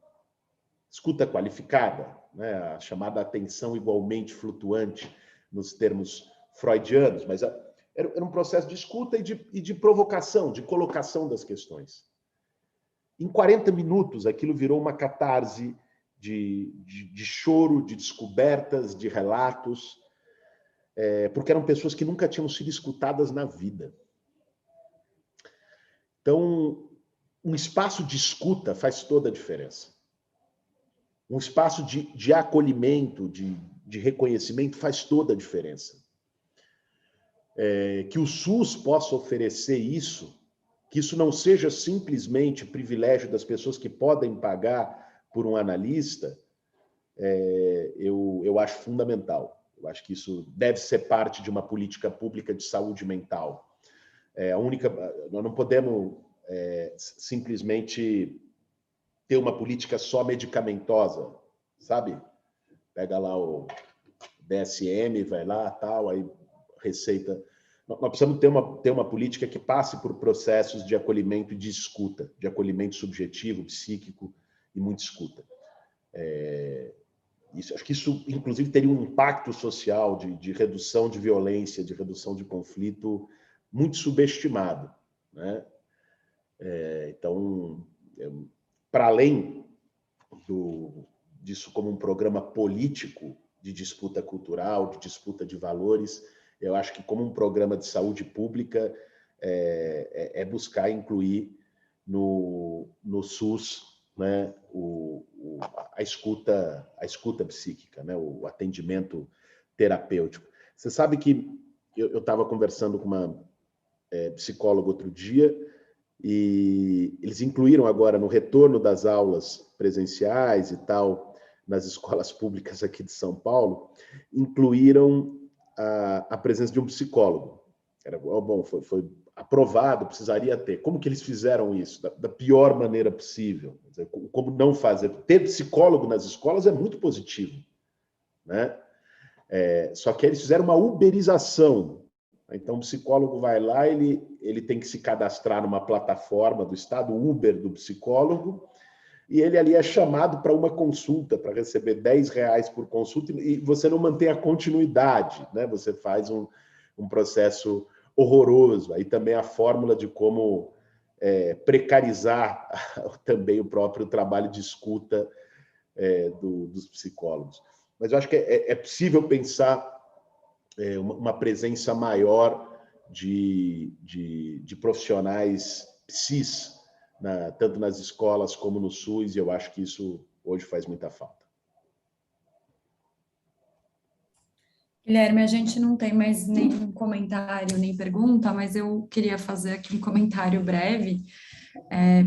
Escuta qualificada, né? A chamada atenção igualmente flutuante, nos termos freudianos, mas era um processo de escuta e de provocação, de colocação das questões. Em 40 minutos, aquilo virou uma catarse de choro, de descobertas, de relatos, porque eram pessoas que nunca tinham sido escutadas na vida. Então, um espaço de escuta faz toda a diferença. Um espaço de acolhimento, de reconhecimento faz toda a diferença. Que o SUS possa oferecer isso, que isso não seja simplesmente privilégio das pessoas que podem pagar por um analista, eu acho fundamental. Eu acho que isso deve ser parte de uma política pública de saúde mental. Nós não podemos simplesmente ter uma política só medicamentosa, sabe? Pega lá o DSM, vai lá, tal, aí receita. Nós precisamos ter uma política que passe por processos de acolhimento e de escuta, de acolhimento subjetivo, psíquico e muita escuta. Acho que isso, inclusive, teria um impacto social de redução de violência, de redução de conflito muito subestimado, né? Então, para além disso como um programa político de disputa cultural, de disputa de valores, eu acho que como um programa de saúde pública buscar incluir no SUS, né, a escuta psíquica, né, o atendimento terapêutico. Você sabe que eu estava conversando com uma psicóloga outro dia, e eles incluíram agora, no retorno das aulas presenciais e tal, nas escolas públicas aqui de São Paulo, incluíram a presença de um psicólogo. Foi aprovado, precisaria ter. Como que eles fizeram isso? Da pior maneira possível. Quer dizer, como não fazer? Ter psicólogo nas escolas é muito positivo, né? Só que eles fizeram uma uberização. Então, o psicólogo vai lá, ele tem que se cadastrar numa plataforma do Estado, o Uber do psicólogo, e ele ali é chamado para uma consulta, para receber R$10 por consulta, e você não mantém a continuidade, né? Você faz um processo horroroso. Aí também a fórmula de como precarizar também o próprio trabalho de escuta dos psicólogos. Mas eu acho que é possível pensar uma presença maior de profissionais psis, tanto nas escolas como no SUS, e eu acho que isso hoje faz muita falta. Guilherme, a gente não tem mais nenhum comentário nem pergunta, mas eu queria fazer aqui um comentário breve,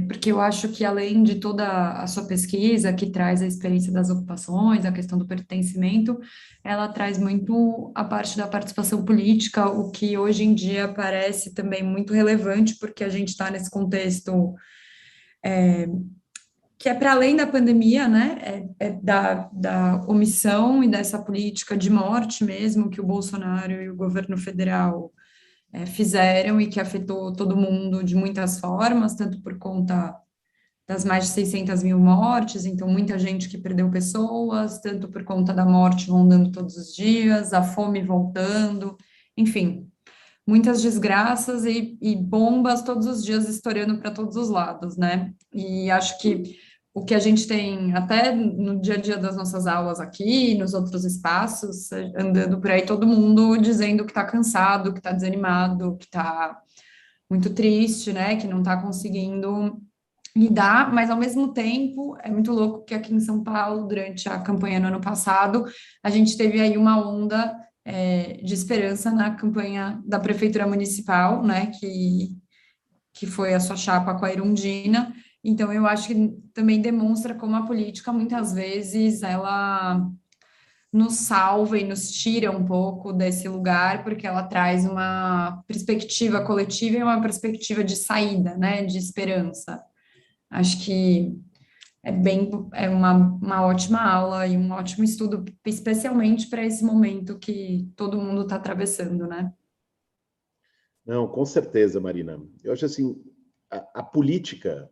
porque eu acho que além de toda a sua pesquisa, que traz a experiência das ocupações, a questão do pertencimento, ela traz muito a parte da participação política, o que hoje em dia parece também muito relevante, porque a gente está nesse contexto que é para além da pandemia, né? Da omissão e dessa política de morte mesmo que o Bolsonaro e o governo federal fizeram e que afetou todo mundo de muitas formas, tanto por conta das mais de 600 mil mortes, então muita gente que perdeu pessoas, tanto por conta da morte rondando todos os dias, a fome voltando, enfim, muitas desgraças e bombas todos os dias estourando para todos os lados, né? E acho que o que a gente tem até no dia a dia das nossas aulas aqui, nos outros espaços, andando por aí, todo mundo dizendo que está cansado, que está desanimado, que está muito triste, né, que não está conseguindo lidar, mas ao mesmo tempo é muito louco que aqui em São Paulo, durante a campanha no ano passado, a gente teve aí uma onda de esperança na campanha da Prefeitura Municipal, né, que foi a sua chapa com a Erundina. Então, eu acho que também demonstra como a política, muitas vezes, ela nos salva e nos tira um pouco desse lugar, porque ela traz uma perspectiva coletiva e uma perspectiva de saída, né, de esperança. Acho que é uma ótima aula e um ótimo estudo, especialmente para esse momento que todo mundo está atravessando, né? Não, com certeza, Marina. Eu acho assim, a política,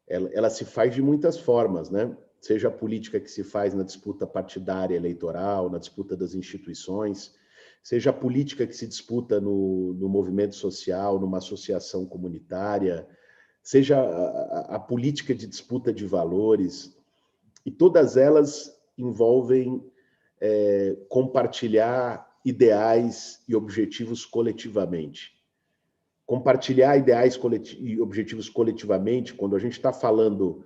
ela se faz de muitas formas, né? Seja a política que se faz na disputa partidária eleitoral, na disputa das instituições, seja a política que se disputa no movimento social, numa associação comunitária, seja a política de disputa de valores, e todas elas envolvem compartilhar ideais e objetivos coletivamente. Compartilhar ideais e objetivos coletivamente, quando a gente está falando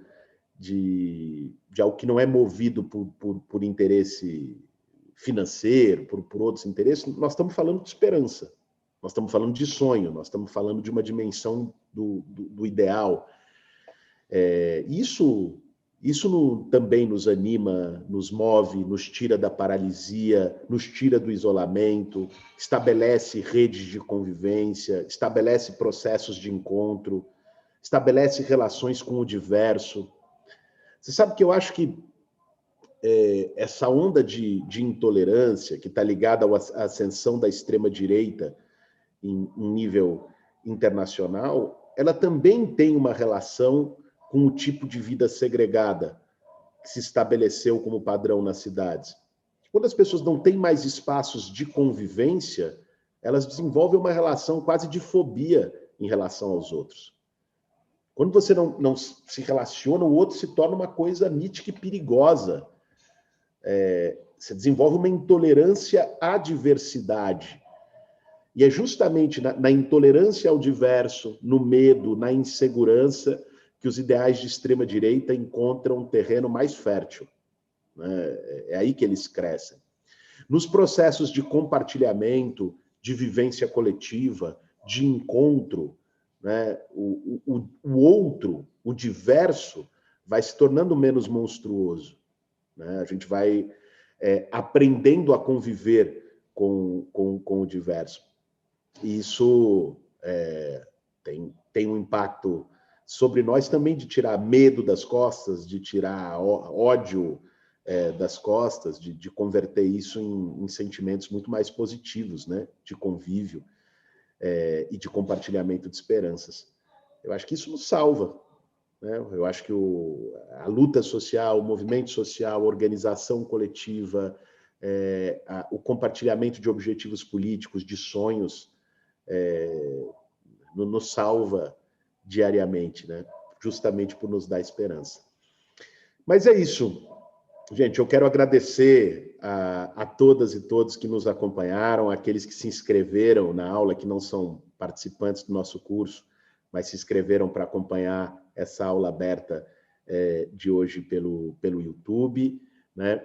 de algo que não é movido por interesse financeiro, por outros interesses, nós estamos falando de esperança, nós estamos falando de sonho, nós estamos falando de uma dimensão do ideal. Isso também nos anima, nos move, nos tira da paralisia, nos tira do isolamento, estabelece redes de convivência, estabelece processos de encontro, estabelece relações com o diverso. Você sabe que eu acho que essa onda de intolerância, que está ligada à ascensão da extrema-direita em nível internacional, ela também tem uma relação com o tipo de vida segregada que se estabeleceu como padrão nas cidades. Quando as pessoas não têm mais espaços de convivência, elas desenvolvem uma relação quase de fobia em relação aos outros. Quando você não se relaciona, o outro se torna uma coisa mítica e perigosa. Você desenvolve uma intolerância à diversidade. E é justamente na intolerância ao diverso, no medo, na insegurança, que os ideais de extrema-direita encontram um terreno mais fértil, né? É aí que eles crescem. Nos processos de compartilhamento, de vivência coletiva, de encontro, né? O outro, o diverso, vai se tornando menos monstruoso, né? A gente vai aprendendo a conviver com o diverso. E isso tem um impacto sobre nós também, de tirar medo das costas, de tirar ódio das costas, de converter isso em sentimentos muito mais positivos, né? De convívio e de compartilhamento de esperanças. Eu acho que isso nos salva, né? Eu acho que a luta social, o movimento social, a organização coletiva, o compartilhamento de objetivos políticos, de sonhos, nos salva diariamente, né? Justamente por nos dar esperança. Mas é isso. Gente, eu quero agradecer a todas e todos que nos acompanharam, aqueles que se inscreveram na aula, que não são participantes do nosso curso, mas se inscreveram para acompanhar essa aula aberta de hoje pelo YouTube, né?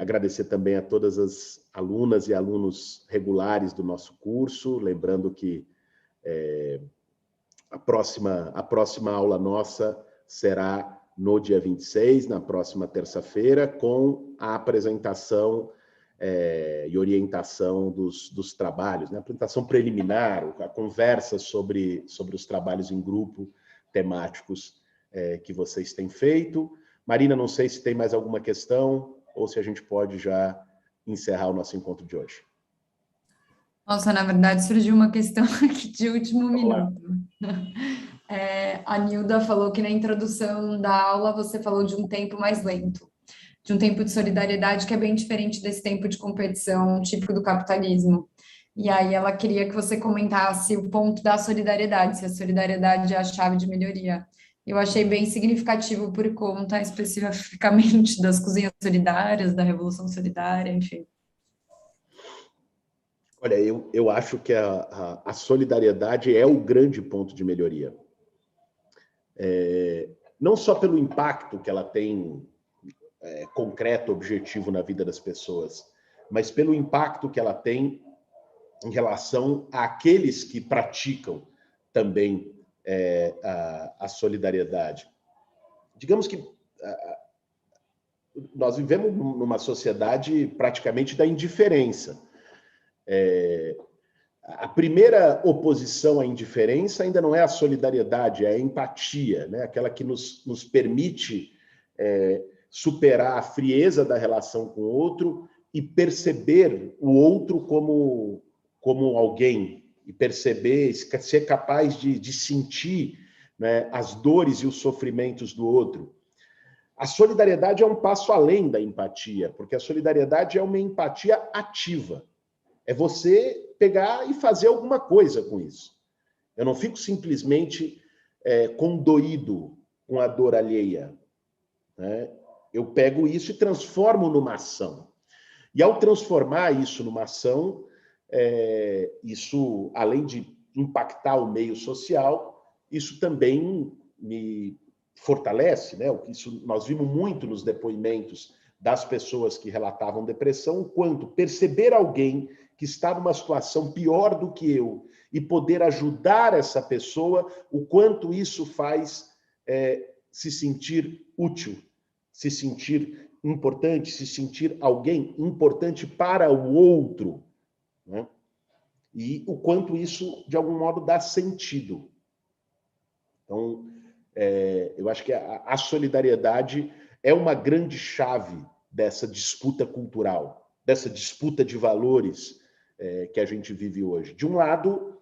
Agradecer também a todas as alunas e alunos regulares do nosso curso, lembrando que a próxima aula nossa será no dia 26, na próxima terça-feira, com a apresentação e orientação dos trabalhos, né? A apresentação preliminar, a conversa sobre os trabalhos em grupo temáticos que vocês têm feito. Marina, não sei se tem mais alguma questão ou se a gente pode já encerrar o nosso encontro de hoje. Nossa, na verdade, surgiu uma questão aqui de último minuto. A Nilda falou que na introdução da aula você falou de um tempo mais lento, de um tempo de solidariedade que é bem diferente desse tempo de competição típico do capitalismo. E aí ela queria que você comentasse o ponto da solidariedade, se a solidariedade é a chave de melhoria. Eu achei bem significativo por conta especificamente das cozinhas solidárias, da Revolução Solidária, enfim. Olha, eu acho que a solidariedade é o grande ponto de melhoria. Não só pelo impacto que ela tem concreto, objetivo na vida das pessoas, mas pelo impacto que ela tem em relação àqueles que praticam também a solidariedade. Digamos que nós vivemos numa sociedade praticamente da indiferença. A primeira oposição à indiferença ainda não é a solidariedade, é a empatia, né? Aquela que nos permite superar a frieza da relação com o outro e perceber o outro como alguém, e perceber, ser capaz de sentir, né, as dores e os sofrimentos do outro. A solidariedade é um passo além da empatia, porque a solidariedade é uma empatia ativa. É você pegar e fazer alguma coisa com isso. Eu não fico simplesmente condoído com a dor alheia, né? Eu pego isso e transformo numa ação. E ao transformar isso numa ação, isso, além de impactar o meio social, isso também me fortalece, né? Isso nós vimos muito nos depoimentos das pessoas que relatavam depressão, o quanto perceber alguém que está numa situação pior do que eu e poder ajudar essa pessoa, o quanto isso faz se sentir útil, se sentir importante, se sentir alguém importante para o outro, né? E o quanto isso, de algum modo, dá sentido. Então, eu acho que a solidariedade é uma grande chave dessa disputa cultural, dessa disputa de valores que a gente vive hoje. De um lado,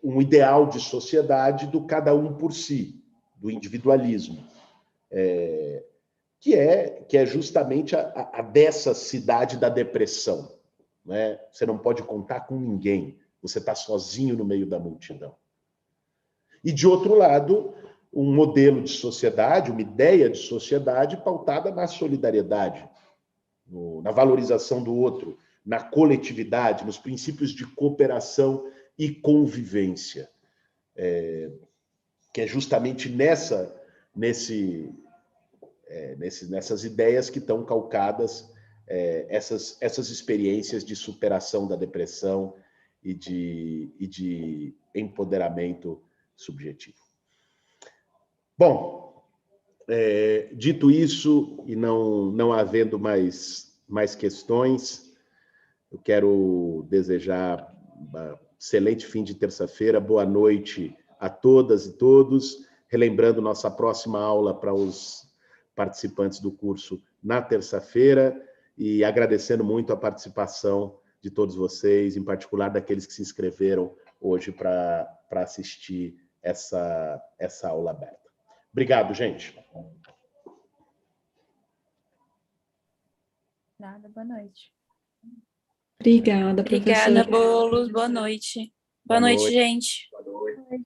um ideal de sociedade do cada um por si, do individualismo, que é justamente a dessa cidade da depressão, né? Você não pode contar com ninguém, você está sozinho no meio da multidão. E, de outro lado, um modelo de sociedade, uma ideia de sociedade pautada na solidariedade, na valorização do outro, na coletividade, nos princípios de cooperação e convivência, que é justamente nessas ideias que estão calcadas essas experiências de superação da depressão e de empoderamento subjetivo. Bom, dito isso, e não havendo mais questões, eu quero desejar um excelente fim de terça-feira, boa noite a todas e todos, relembrando nossa próxima aula para os participantes do curso na terça-feira, e agradecendo muito a participação de todos vocês, em particular daqueles que se inscreveram hoje para assistir essa aula aberta. Obrigado, gente. Nada, boa noite. Obrigada, professora. Obrigada, Boulos. Boa noite. Boa noite, gente. Boa noite.